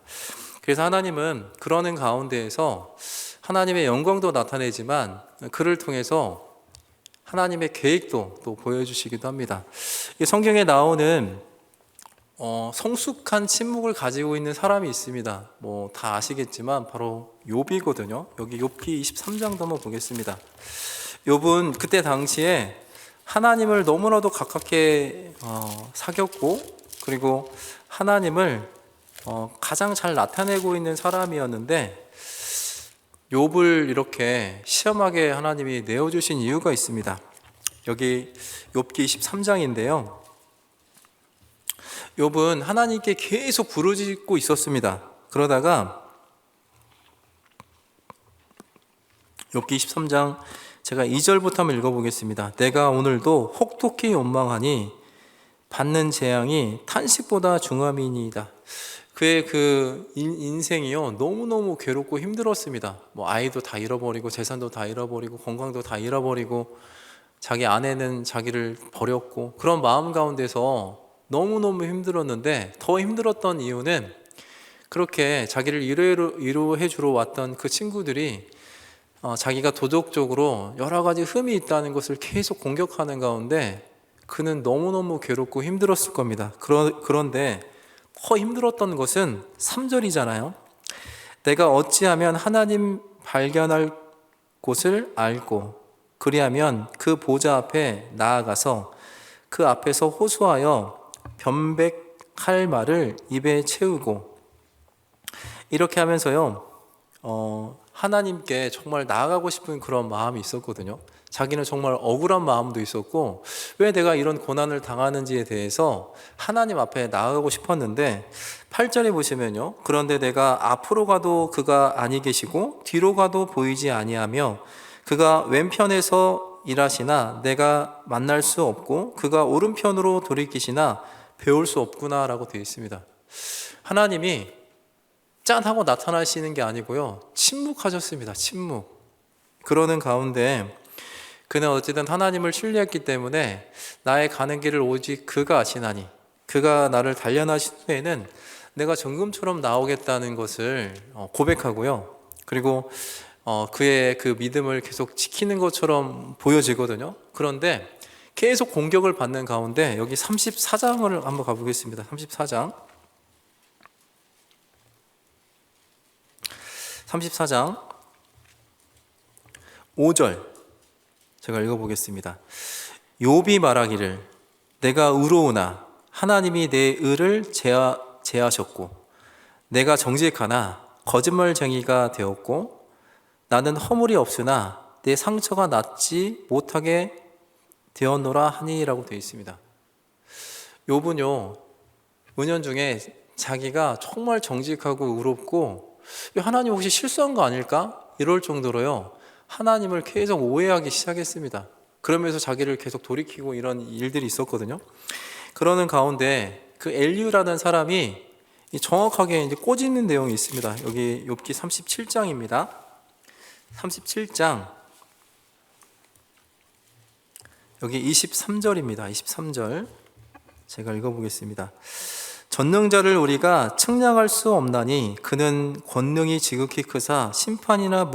Speaker 1: 그래서 하나님은 그러는 가운데에서 하나님의 영광도 나타내지만 그를 통해서 하나님의 계획도 또 보여주시기도 합니다. 성경에 나오는 성숙한 침묵을 가지고 있는 사람이 있습니다. 다 아시겠지만 바로 욥이거든요. 여기 욥기 23장도 한번 보겠습니다. 욥은 그때 당시에 하나님을 너무나도 가깝게 사귀었고, 그리고 하나님을 가장 잘 나타내고 있는 사람이었는데, 욥을 이렇게 시험하게 하나님이 내어주신 이유가 있습니다. 여기 욥기 23장인데요. 욥은 하나님께 계속 부르짖고 있었습니다. 그러다가 욥기 23장 제가 2절부터 한번 읽어보겠습니다. 내가 오늘도 혹독히 원망하니 받는 재앙이 탄식보다 중함이니이다. 그의 그 인생이요 너무너무 괴롭고 힘들었습니다. 뭐 아이도 다 잃어버리고 재산도 다 잃어버리고 건강도 다 잃어버리고 자기 아내는 자기를 버렸고 그런 마음 가운데서 너무너무 힘들었는데 더 힘들었던 이유는 그렇게 자기를 위로해 주러 왔던 그 친구들이 자기가 도덕적으로 여러 가지 흠이 있다는 것을 계속 공격하는 가운데 그는 너무너무 괴롭고 힘들었을 겁니다. 그런데 더 힘들었던 것은 3절이잖아요. 내가 어찌하면 하나님 발견할 곳을 알고 그리하면 그 보좌 앞에 나아가서 그 앞에서 호소하여 변백할 말을 입에 채우고 이렇게 하면서요 하나님께 정말 나아가고 싶은 그런 마음이 있었거든요. 자기는 정말 억울한 마음도 있었고 왜 내가 이런 고난을 당하는지에 대해서 하나님 앞에 나아가고 싶었는데 8절에 보시면요 그런데 내가 앞으로 가도 그가 아니 계시고 뒤로 가도 보이지 아니하며 그가 왼편에서 일하시나 내가 만날 수 없고 그가 오른편으로 돌이키시나 배울 수 없구나 라고 되어 있습니다. 하나님이 짠 하고 나타나시는 게 아니고요 침묵하셨습니다. 침묵. 그러는 가운데 그는 어쨌든 하나님을 신뢰했기 때문에 나의 가는 길을 오직 그가 아시나니 그가 나를 단련하신 후에는 내가 정금처럼 나오겠다는 것을 고백하고요 그리고 그의 그 믿음을 계속 지키는 것처럼 보여지거든요. 그런데 계속 공격을 받는 가운데 여기 34장을 한번 가보겠습니다. 34장 5절 제가 읽어보겠습니다. 욥이 말하기를 내가 의로우나 하나님이 내 의를 제하셨고 내가 정직하나 거짓말쟁이가 되었고 나는 허물이 없으나 내 상처가 낫지 못하게 되었노라 하니라고 되어 있습니다. 욥은요 은연중에 자기가 정말 정직하고 의롭고 하나님 혹시 실수한 거 아닐까? 이럴 정도로요 하나님을 계속 오해하기 시작했습니다. 그러면서 자기를 계속 돌이키고 이런 일들이 있었거든요. 그러는 가운데 그 엘리후라는 사람이 정확하게 이제 꼬집는 내용이 있습니다. 여기 욥기 37장입니다. 37장 여기 23절입니다. 23절 제가 읽어보겠습니다. 전능자를 우리가 측량할 수 없나니 그는 권능이 지극히 크사 심판이나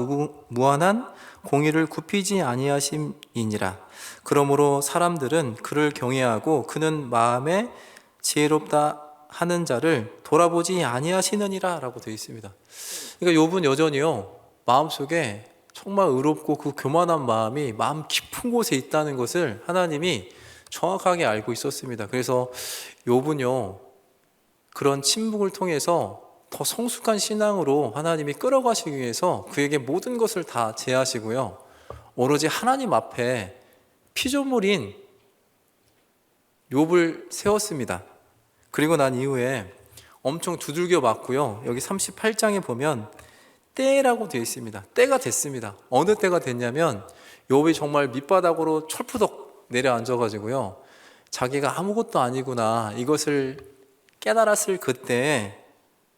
Speaker 1: 무한한 공의를 굽히지 아니하심이니라. 그러므로 사람들은 그를 경외하고 그는 마음에 지혜롭다 하는 자를 돌아보지 아니하시느니라 라고 되어 있습니다. 그러니까 욥은 여전히요 마음속에 정말 의롭고 그 교만한 마음이 마음 깊은 곳에 있다는 것을 하나님이 정확하게 알고 있었습니다. 그래서 욥은요 그런 침묵을 통해서 더 성숙한 신앙으로 하나님이 끌어가시기 위해서 그에게 모든 것을 다 제하시고요 오로지 하나님 앞에 피조물인 욥을 세웠습니다. 그리고 난 이후에 엄청 두들겨 맞고요 여기 38장에 보면 때라고 되어 있습니다. 때가 됐습니다. 어느 때가 됐냐면 욥이 정말 밑바닥으로 철푸덕 내려앉아가지고요 자기가 아무것도 아니구나 이것을 깨달았을 그때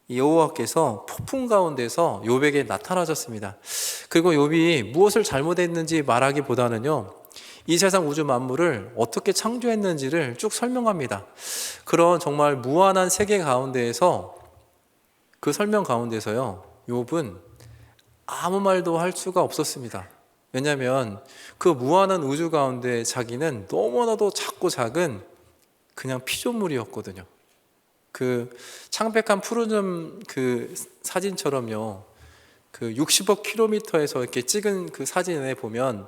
Speaker 1: 여호와께서 폭풍 가운데서 욥에게 나타나셨습니다. 그리고 욥이 무엇을 잘못했는지 말하기보다는요 이 세상 우주 만물을 어떻게 창조했는지를 쭉 설명합니다. 그런 정말 무한한 세계 가운데에서 그 설명 가운데서요 욥은 아무 말도 할 수가 없었습니다. 왜냐하면 그 무한한 우주 가운데 자기는 너무나도 작고 작은 그냥 피조물이었거든요. 그 창백한 푸르름 그 사진처럼요 그 60억 킬로미터에서 이렇게 찍은 그 사진에 보면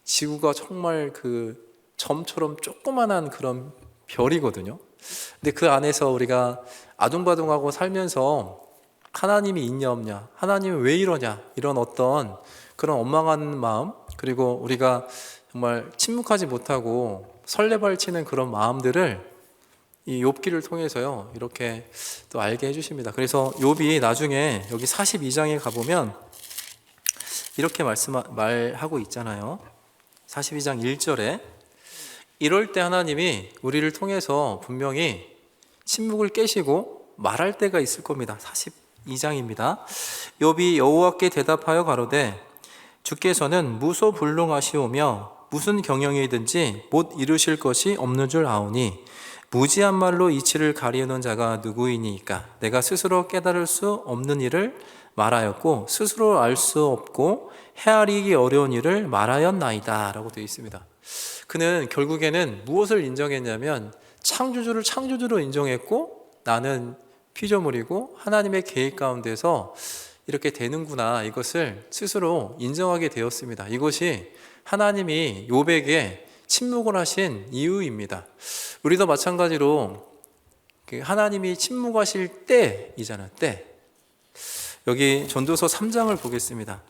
Speaker 1: 지구가 정말 그 점처럼 조그만한 그런 별이거든요. 근데 그 안에서 우리가 아둥바둥하고 살면서 하나님이 있냐 없냐, 하나님은 왜 이러냐, 이런 어떤 그런 원망하는 마음, 그리고 우리가 정말 침묵하지 못하고 설레발치는 그런 마음들을 이 욥기를 통해서요 이렇게 또 알게 해주십니다. 그래서 욥이 나중에 여기 42장에 가보면 이렇게 말하고 있잖아요. 42장 1절에 이럴 때 하나님이 우리를 통해서 분명히 침묵을 깨시고 말할 때가 있을 겁니다. 42장입니다. 욥이 여호와께 대답하여 가로되 주께서는 무소불능하시오며 무슨 경영이든지 못 이루실 것이 없는 줄 아오니 무지한 말로 이치를 가리우는 자가 누구이니까 내가 스스로 깨달을 수 없는 일을 말하였고 스스로 알 수 없고 헤아리기 어려운 일을 말하였나이다 라고 되어 있습니다. 그는 결국에는 무엇을 인정했냐면 창조주를 창조주로 인정했고 나는 피조물이고 하나님의 계획 가운데서 이렇게 되는구나 이것을 스스로 인정하게 되었습니다. 이것이 하나님이 욥에게 침묵을 하신 이유입니다. 우리도 마찬가지로 하나님이 침묵하실 때이잖아요. 때. 여기 전도서 3장을 보겠습니다.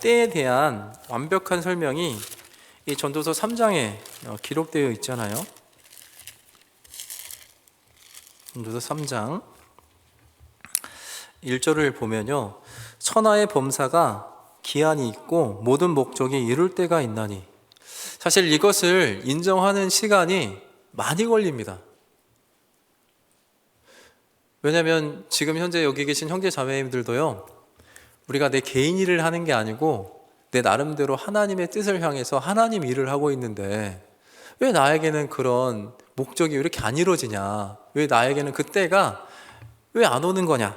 Speaker 1: 때에 대한 완벽한 설명이 이 전도서 3장에 기록되어 있잖아요. 전도서 3장 1절을 보면요, 천하의 범사가 기한이 있고 모든 목적이 이룰 때가 있나니. 사실 이것을 인정하는 시간이 많이 걸립니다. 왜냐하면 지금 현재 여기 계신 형제 자매님들도요, 우리가 내 개인 일을 하는 게 아니고 내 나름대로 하나님의 뜻을 향해서 하나님 일을 하고 있는데 왜 나에게는 그런 목적이 왜 이렇게 안 이루어지냐, 왜 나에게는 그때가 왜 안 오는 거냐.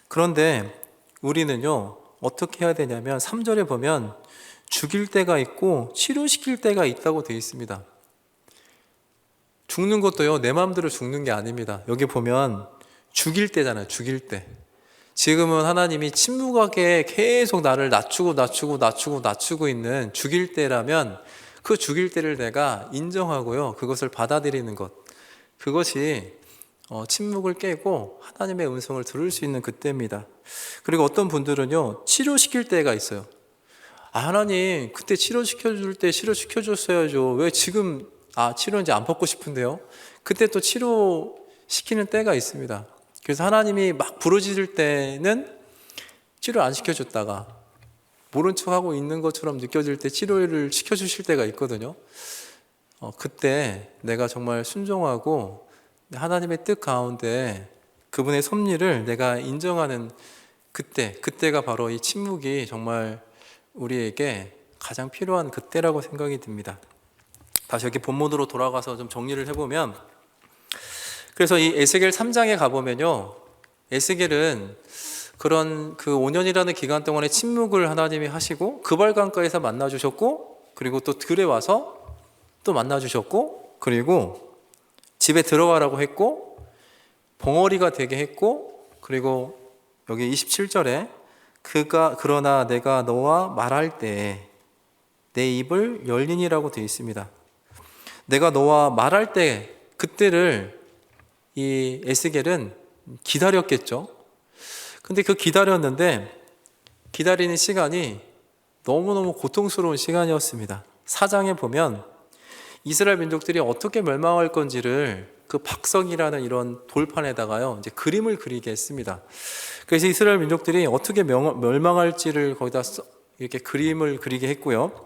Speaker 1: 그런데 우리는요 어떻게 해야 되냐면 3절에 보면 죽일 때가 있고 치료시킬 때가 있다고 되어 있습니다. 죽는 것도요 내 마음대로 죽는 게 아닙니다. 여기 보면 죽일 때잖아요. 죽일 때. 지금은 하나님이 침묵하게 계속 나를 낮추고 있는 죽일 때라면 그 죽일 때를 내가 인정하고요 그것을 받아들이는 것, 그것이 침묵을 깨고 하나님의 음성을 들을 수 있는 그때입니다. 그리고 어떤 분들은요 치료시킬 때가 있어요. 하나님 그때 치료시켜줄 때 치료시켜줬어야죠. 왜 지금 치료 이제 안 받고 싶은데요. 그때 또 치료시키는 때가 있습니다. 그래서 하나님이 막 부르짖을 때는 치료 안 시켜줬다가 모른 척하고 있는 것처럼 느껴질 때 치료를 시켜주실 때가 있거든요. 그때 내가 정말 순종하고 하나님의 뜻 가운데 그분의 섭리를 내가 인정하는 그때가 바로 이 침묵이 정말 우리에게 가장 필요한 그때라고 생각이 듭니다. 다시 여기 본문으로 돌아가서 좀 정리를 해보면, 그래서 이 에스겔 3장에 가보면요, 에스겔은 그런 그 5년이라는 기간 동안에 침묵을 하나님이 하시고 그발강가에서 만나주셨고, 그리고 또 들에 와서 또 만나주셨고, 그리고 집에 들어가라고 했고, 벙어리가 되게 했고, 그리고 여기 27절에 그러나 내가 너와 말할 때 내 입을 열리니라고 되어 있습니다. 내가 너와 말할 때 그때를 이 에스겔은 기다렸겠죠. 근데 그 기다렸는데 기다리는 시간이 너무너무 고통스러운 시간이었습니다. 4장에 보면 이스라엘 민족들이 어떻게 멸망할 건지를 그 박석이라는 이런 돌판에다가요 이제 그림을 그리게 했습니다. 그래서 이스라엘 민족들이 어떻게 멸망할지를 거기다 이렇게 그림을 그리게 했고요.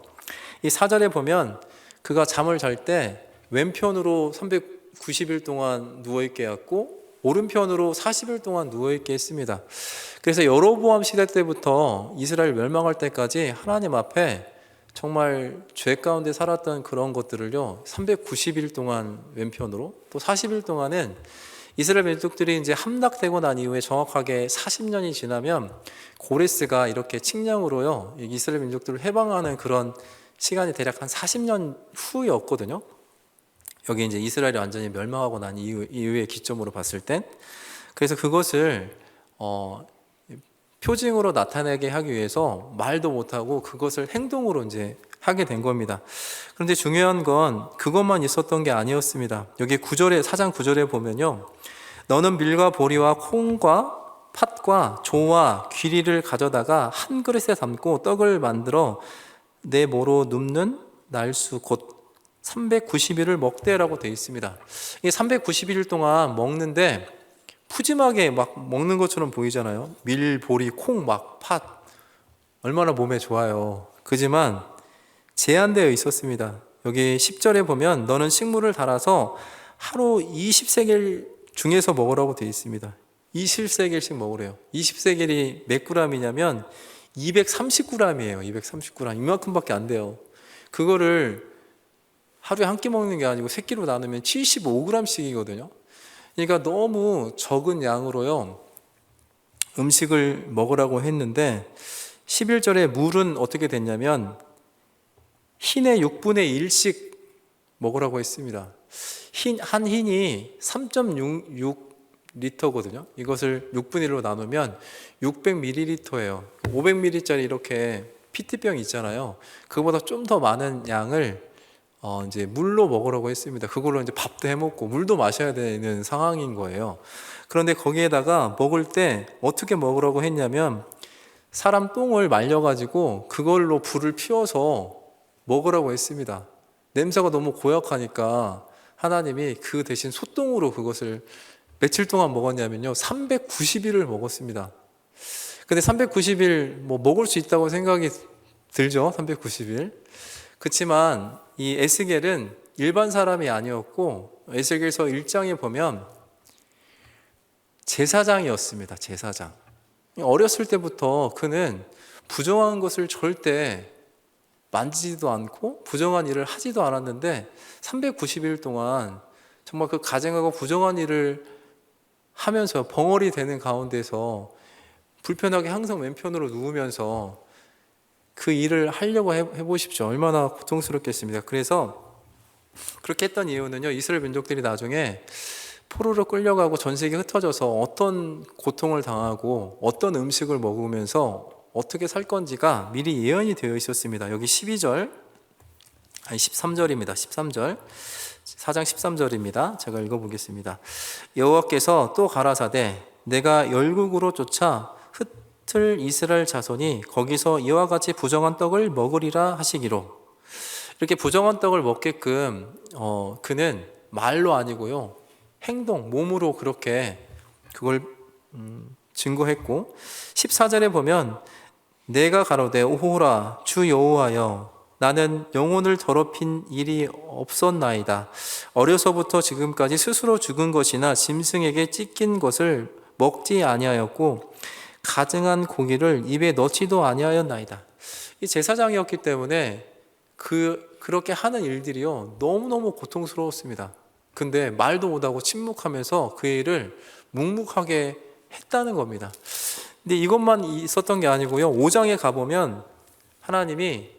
Speaker 1: 이 4절에 보면 그가 잠을 잘 때 왼편으로 390일 동안 누워있게 했고 오른편으로 40일 동안 누워있게 했습니다. 그래서 여로보암 시대 때부터 이스라엘 멸망할 때까지 하나님 앞에 정말 죄 가운데 살았던 그런 것들을요 390일 동안 왼편으로, 또 40일 동안은 이스라엘 민족들이 이제 함락되고 난 이후에 정확하게 40년이 지나면 고레스가 이렇게 칙령으로요 이스라엘 민족들을 해방하는 그런 시간이 대략 한 40년 후였거든요. 여기 이제 이스라엘이 완전히 멸망하고 난 이후의 기점으로 봤을 땐. 그래서 그것을 표징으로 나타내게 하기 위해서 말도 못하고 그것을 행동으로 이제 하게 된 겁니다. 그런데 중요한 건 그것만 있었던 게 아니었습니다. 여기 4장 9절에 보면요, 너는 밀과 보리와 콩과 팥과 조와 귀리를 가져다가 한 그릇에 담고 떡을 만들어 내 모로 눕는 날수 곧 390일을 먹되라고 되어 있습니다. 이게 390일 동안 먹는데 푸짐하게 막 먹는 것처럼 보이잖아요. 밀, 보리, 콩, 막 팥, 얼마나 몸에 좋아요. 그지만 제한되어 있었습니다. 여기 10절에 보면 너는 식물을 달아서 하루 20세겔 중에서 먹으라고 되어 있습니다. 20세겔씩 먹으래요. 20세겔이 몇 g이냐면 230g이에요. 230g. 이만큼밖에 안 돼요. 그거를 하루에 한 끼 먹는 게 아니고 세 끼로 나누면 75g씩이거든요. 그러니까 너무 적은 양으로요 음식을 먹으라고 했는데 11절에 물은 어떻게 됐냐면 흰의 6분의 1씩 먹으라고 했습니다. 한 흰이 3.66리터거든요. 이것을 6분의 1로 나누면 600ml예요. 500ml짜리 이렇게 피트병 있잖아요. 그거보다 좀 더 많은 양을 이제 물로 먹으라고 했습니다. 그걸로 이제 밥도 해 먹고 물도 마셔야 되는 상황인 거예요. 그런데 거기에다가 먹을 때 어떻게 먹으라고 했냐면 사람 똥을 말려가지고 그걸로 불을 피워서 먹으라고 했습니다. 냄새가 너무 고약하니까 하나님이 그 대신 소똥으로 그것을 며칠 동안 먹었냐면요 390일을 먹었습니다. 근데 390일 뭐 먹을 수 있다고 생각이 들죠. 390일. 그렇지만 이 에스겔은 일반 사람이 아니었고 에스겔서 1장에 보면 제사장이었습니다. 제사장. 어렸을 때부터 그는 부정한 것을 절대 만지지도 않고 부정한 일을 하지도 않았는데 390일 동안 정말 그 가증하고 부정한 일을 하면서 벙어리 되는 가운데서 불편하게 항상 왼편으로 누우면서 그 일을 하려고 해보십시오. 얼마나 고통스럽겠습니까? 그래서 그렇게 했던 이유는요, 이스라엘 민족들이 나중에 포로로 끌려가고 전 세계에 흩어져서 어떤 고통을 당하고 어떤 음식을 먹으면서 어떻게 살 건지가 미리 예언이 되어 있었습니다. 여기 13절입니다. 13절. 4장 13절입니다. 제가 읽어보겠습니다. 여호와께서 또 가라사대 내가 열국으로 쫓아 흩을 이스라엘 자손이 거기서 이와 같이 부정한 떡을 먹으리라 하시기로. 이렇게 부정한 떡을 먹게끔 그는 말로 아니고요 행동, 몸으로 그렇게 그걸 증거했고 14절에 보면 내가 가로되 오호라 주 여호와여 나는 영혼을 더럽힌 일이 없었나이다. 어려서부터 지금까지 스스로 죽은 것이나 짐승에게 찢긴 것을 먹지 아니하였고 가증한 고기를 입에 넣지도 아니하였나이다. 이 제사장이었기 때문에 그렇게 하는 일들이요 너무너무 고통스러웠습니다. 근데 말도 못하고 침묵하면서 그 일을 묵묵하게 했다는 겁니다. 근데 이것만 있었던 게 아니고요 5장에 가보면 하나님이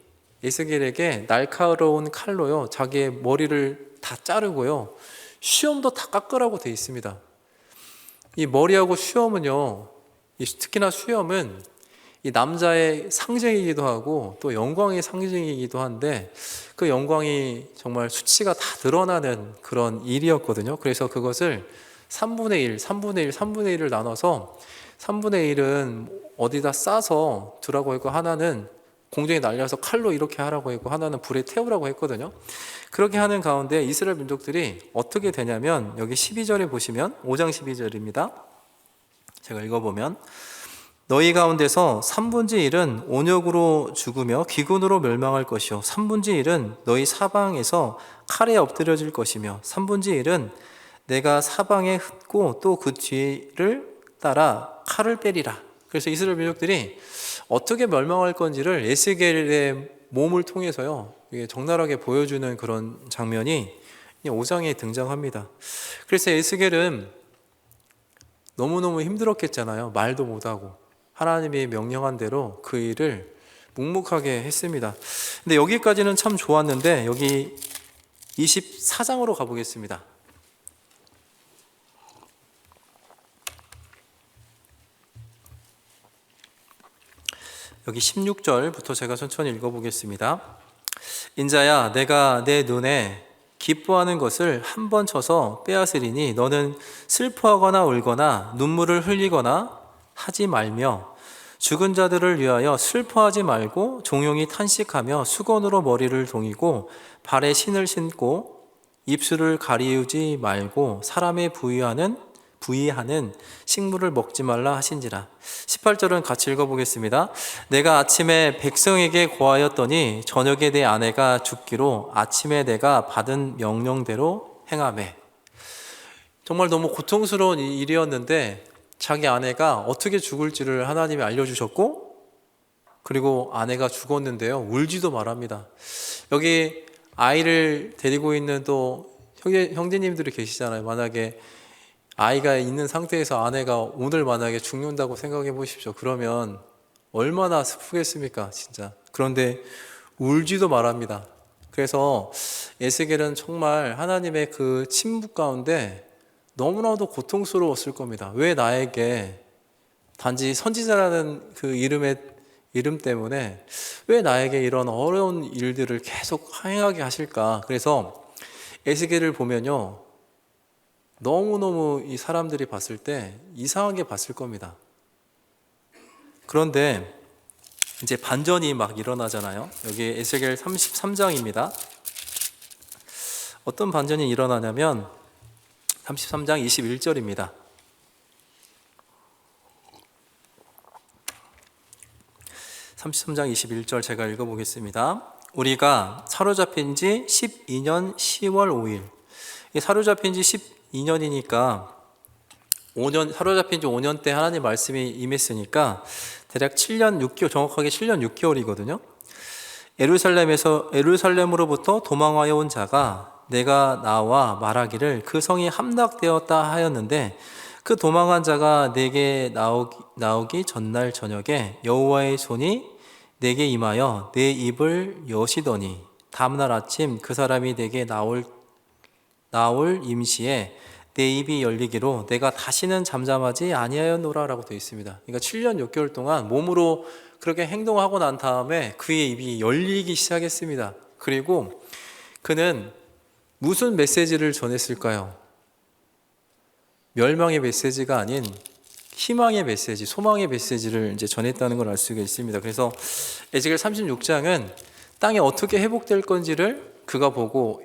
Speaker 1: 에스겔에게 날카로운 칼로요 자기의 머리를 다 자르고요 수염도 다 깎으라고 되어 있습니다. 이 머리하고 수염은요 특히나 수염은 이 남자의 상징이기도 하고 또 영광의 상징이기도 한데 그 영광이 정말 수치가 다 드러나는 그런 일이었거든요. 그래서 그것을 3분의 1, 3분의 1, 3분의 1을 나눠서 3분의 1은 어디다 싸서 두라고 했고 하나는 공중에 날려서 칼로 이렇게 하라고 했고 하나는 불에 태우라고 했거든요. 그렇게 하는 가운데 이스라엘 민족들이 어떻게 되냐면 여기 12절에 보시면 5장 12절입니다. 제가 읽어보면 너희 가운데서 3분의 1은 온역으로 죽으며 기근으로 멸망할 것이요 3분의 1은 너희 사방에서 칼에 엎드려질 것이며 3분의 1은 내가 사방에 흩고 또 그 뒤를 따라 칼을 빼리라. 그래서 이스라엘 민족들이 어떻게 멸망할 건지를 에스겔의 몸을 통해서요 이게 적나라하게 보여주는 그런 장면이 5장에 등장합니다. 그래서 에스겔은 너무너무 힘들었겠잖아요. 말도 못하고 하나님이 명령한 대로 그 일을 묵묵하게 했습니다. 근데 여기까지는 참 좋았는데 여기 24장으로 가보겠습니다. 여기 16절부터 제가 천천히 읽어보겠습니다. 인자야 내가 내 눈에 기뻐하는 것을 한 번 쳐서 빼앗으리니 너는 슬퍼하거나 울거나 눈물을 흘리거나 하지 말며 죽은 자들을 위하여 슬퍼하지 말고 종용이 탄식하며 수건으로 머리를 동이고 발에 신을 신고 입술을 가리우지 말고 사람의 부의하는 식물을 먹지 말라 하신지라. 18절은 같이 읽어보겠습니다. 내가 아침에 백성에게 고하였더니 저녁에 내 아내가 죽기로 아침에 내가 받은 명령대로 행하매. 정말 너무 고통스러운 일이었는데 자기 아내가 어떻게 죽을지를 하나님이 알려주셨고, 그리고 아내가 죽었는데요, 울지도 말합니다. 여기 아이를 데리고 있는 또 형제님들이 계시잖아요. 만약에 아이가 있는 상태에서 아내가 오늘 만약에 죽는다고 생각해 보십시오. 그러면 얼마나 슬프겠습니까, 진짜. 그런데 울지도 말합니다. 그래서 에스겔은 정말 하나님의 그 침묵 가운데 너무나도 고통스러웠을 겁니다. 왜 나에게 단지 선지자라는 그 이름 때문에 왜 나에게 이런 어려운 일들을 계속 행하게 하실까? 그래서 에스겔을 보면요, 너무너무 이 사람들이 봤을 때 이상하게 봤을 겁니다. 그런데 이제 반전이 막 일어나잖아요. 여기 에스겔 33장입니다. 어떤 반전이 일어나냐면 33장 21절입니다. 33장 21절 제가 읽어보겠습니다. 우리가 사로잡힌 지 12년 10월 5일. 사로잡힌 지 12년이니까 5년, 사로잡힌 지 5년 때 하나님 말씀이 임했으니까 대략 7년 6개월, 정확하게 7년 6개월이거든요. 에루살렘으로부터 도망하여 온 자가 내가 나와 말하기를 그 성이 함락되었다 하였는데, 그 도망한 자가 내게 나오기 전날 저녁에 여호와의 손이 내게 임하여 내 입을 여시더니 다음날 아침 그 사람이 내게 나올 임시에 내 입이 열리기로 내가 다시는 잠잠하지 아니하였노라라고 되어 있습니다. 그러니까 7년 6개월 동안 몸으로 그렇게 행동하고 난 다음에 그의 입이 열리기 시작했습니다. 그리고 그는 무슨 메시지를 전했을까요? 멸망의 메시지가 아닌 희망의 메시지, 소망의 메시지를 이제 전했다는 걸 알 수가 있습니다. 그래서 에스겔 36장은 땅이 어떻게 회복될 건지를 그가 보고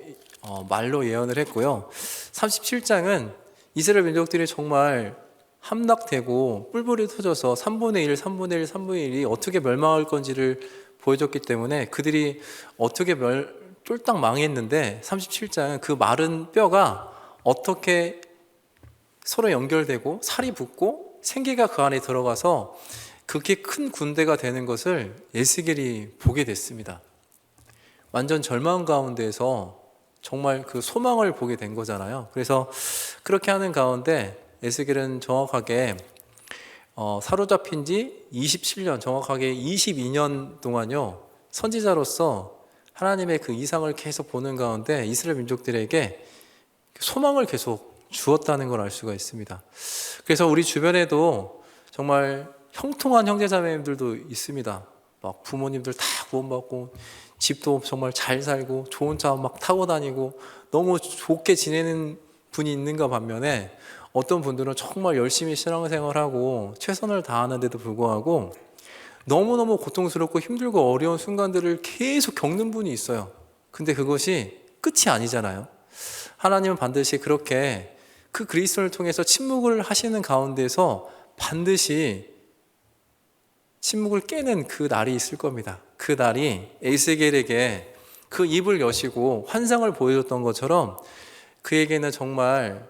Speaker 1: 말로 예언을 했고요. 37장은 이스라엘 민족들이 정말 함락되고 뿔뿔이 터져서 3분의 1, 3분의 1, 3분의 1이 어떻게 멸망할 건지를 보여줬기 때문에 그들이 어떻게 쫄딱 망했는데, 37장은 그 마른 뼈가 어떻게 서로 연결되고 살이 붙고 생기가 그 안에 들어가서 그렇게 큰 군대가 되는 것을 에스겔이 보게 됐습니다. 완전 절망 가운데에서 정말 그 소망을 보게 된 거잖아요. 그래서 그렇게 하는 가운데 에스겔은 정확하게 사로잡힌 지 27년, 정확하게 22년 동안요, 선지자로서 하나님의 그 이상을 계속 보는 가운데 이스라엘 민족들에게 소망을 계속 주었다는 걸 알 수가 있습니다. 그래서 우리 주변에도 정말 형통한 형제자매님들도 있습니다. 막 부모님들 다 구원받고 집도 정말 잘 살고 좋은 차 막 타고 다니고 너무 좋게 지내는 분이 있는가 반면에, 어떤 분들은 정말 열심히 신앙생활하고 최선을 다하는데도 불구하고 너무너무 고통스럽고 힘들고 어려운 순간들을 계속 겪는 분이 있어요. 근데 그것이 끝이 아니잖아요. 하나님은 반드시 그렇게 그 그리스도를 통해서 침묵을 하시는 가운데서 반드시 침묵을 깨는 그 날이 있을 겁니다. 그 날이 에스겔에게 그 입을 여시고 환상을 보여줬던 것처럼 그에게는 정말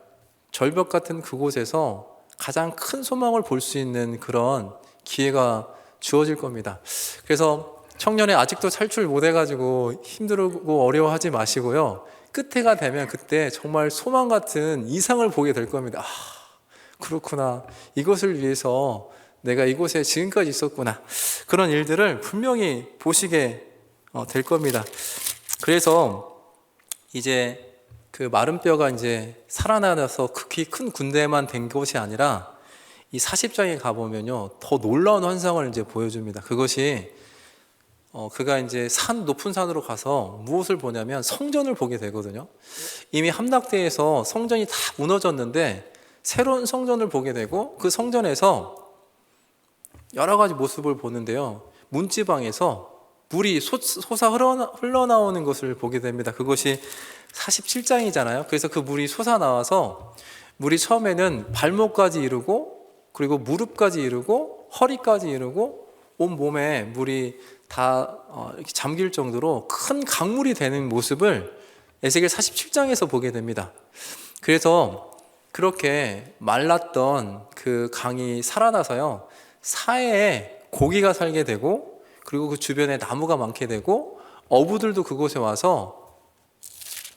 Speaker 1: 절벽 같은 그곳에서 가장 큰 소망을 볼 수 있는 그런 기회가 주어질 겁니다. 그래서 청년에 아직도 탈출 못 해가지고 힘들고 어려워하지 마시고요, 끝해가 되면 그때 정말 소망 같은 이상을 보게 될 겁니다. 그렇구나, 이것을 위해서 내가 이곳에 지금까지 있었구나, 그런 일들을 분명히 보시게 될 겁니다. 그래서 이제 그 마른 뼈가 이제 살아나서 극히 큰 군대만 된 것이 아니라 이 40장에 가보면요, 더 놀라운 환상을 이제 보여줍니다. 그것이 그가 이제 높은 산으로 가서 무엇을 보냐면 성전을 보게 되거든요. 이미 함락대에서 성전이 다 무너졌는데 새로운 성전을 보게 되고, 그 성전에서 여러 가지 모습을 보는데요. 문지방에서 물이 솟아 흘러나오는 것을 보게 됩니다. 그것이 47장이잖아요. 그래서 그 물이 솟아나와서 물이 처음에는 발목까지 이르고, 그리고 무릎까지 이르고, 허리까지 이르고, 온 몸에 물이 다 이렇게 잠길 정도로 큰 강물이 되는 모습을 에스겔 47장에서 보게 됩니다. 그래서 그렇게 말랐던 그 강이 살아나서요, 사해에 고기가 살게 되고, 그리고 그 주변에 나무가 많게 되고, 어부들도 그곳에 와서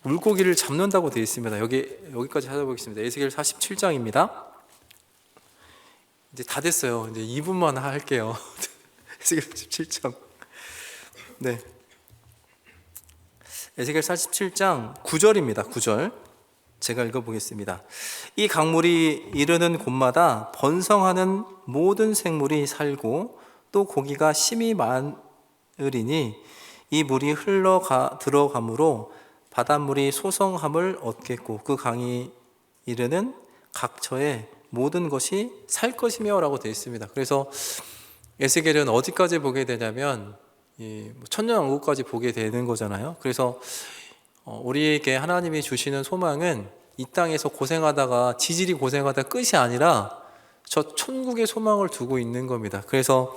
Speaker 1: 물고기를 잡는다고 되어 있습니다. 여기까지 찾아보겠습니다. 에스겔 47장입니다. 이제 다 됐어요. 이제 2분만 할게요. 에스겔 47장. 네. 에스겔 47장 9절입니다. 9절. 제가 읽어보겠습니다. 이 강물이 이르는 곳마다 번성하는 모든 생물이 살고 또 고기가 심히 많으리니 이 물이 들어가므로 바닷물이 소성함을 얻겠고 그 강이 이르는 각처에 모든 것이 살 것이며 라고 되어 있습니다. 그래서 에스겔은 어디까지 보게 되냐면 천년왕국까지 보게 되는 거잖아요. 그래서 우리에게 하나님이 주시는 소망은 이 땅에서 고생하다가 지질이 고생하다 끝이 아니라 저 천국의 소망을 두고 있는 겁니다. 그래서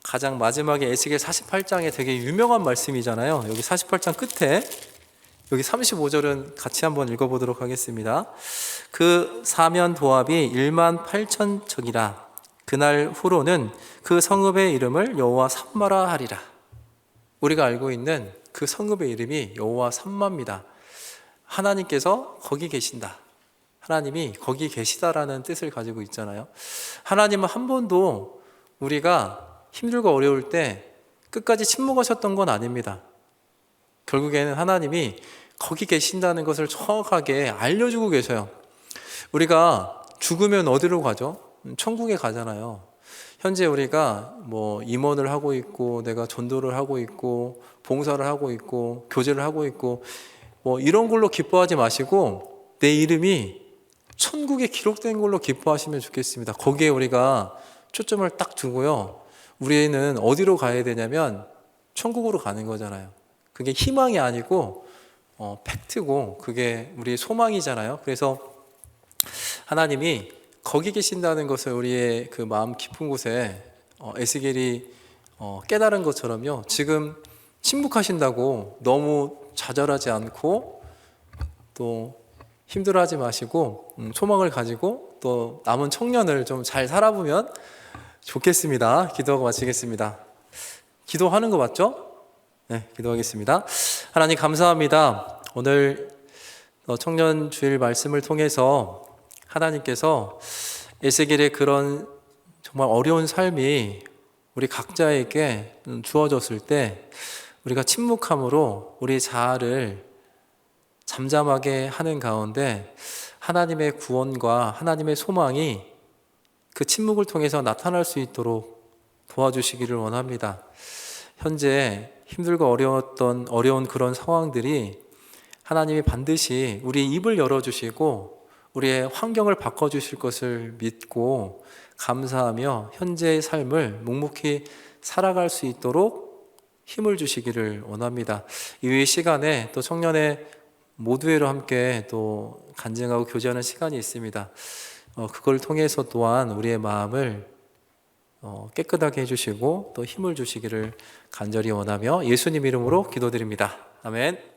Speaker 1: 가장 마지막에 에스겔 48장에 되게 유명한 말씀이잖아요. 여기 48장 끝에 여기 35절은 같이 한번 읽어보도록 하겠습니다. 그 사면 도합이 1만 8천 척이라. 그날 후로는 그 성읍의 이름을 여호와 삼마라 하리라. 우리가 알고 있는 그 성읍의 이름이 여호와 삼마입니다. 하나님께서 거기 계신다. 하나님이 거기 계시다라는 뜻을 가지고 있잖아요. 하나님은 한 번도 우리가 힘들고 어려울 때 끝까지 침묵하셨던 건 아닙니다. 결국에는 하나님이 거기 계신다는 것을 정확하게 알려주고 계셔요. 우리가 죽으면 어디로 가죠? 천국에 가잖아요. 현재 우리가 임원을 하고 있고, 내가 전도를 하고 있고, 봉사를 하고 있고, 교제를 하고 있고, 이런 걸로 기뻐하지 마시고 내 이름이 천국에 기록된 걸로 기뻐하시면 좋겠습니다. 거기에 우리가 초점을 딱 두고요. 우리는 어디로 가야 되냐면 천국으로 가는 거잖아요. 그게 희망이 아니고 팩트고 그게 우리의 소망이잖아요. 그래서 하나님이 거기 계신다는 것을 우리의 그 마음 깊은 곳에 에스겔이 깨달은 것처럼요. 지금 침묵하신다고 너무 좌절하지 않고 또 힘들어하지 마시고 소망을 가지고 또 남은 청년을 좀 잘 살아보면 좋겠습니다. 기도하고 마치겠습니다. 기도하는 거 맞죠? 네, 기도하겠습니다. 하나님 감사합니다. 오늘 청년 주일 말씀을 통해서 하나님께서 에스겔의 그런 정말 어려운 삶이 우리 각자에게 주어졌을 때 우리가 침묵함으로 우리 자아를 잠잠하게 하는 가운데 하나님의 구원과 하나님의 소망이 그 침묵을 통해서 나타날 수 있도록 도와주시기를 원합니다. 현재 힘들고 어려운 그런 상황들이 하나님이 반드시 우리의 입을 열어주시고 우리의 환경을 바꿔주실 것을 믿고 감사하며 현재의 삶을 묵묵히 살아갈 수 있도록 힘을 주시기를 원합니다. 이 시간에 또 청년의 모두회로 함께 또 간증하고 교제하는 시간이 있습니다. 그걸 통해서 또한 우리의 마음을 깨끗하게 해주시고 또 힘을 주시기를 간절히 원하며 예수님 이름으로 기도드립니다. 아멘.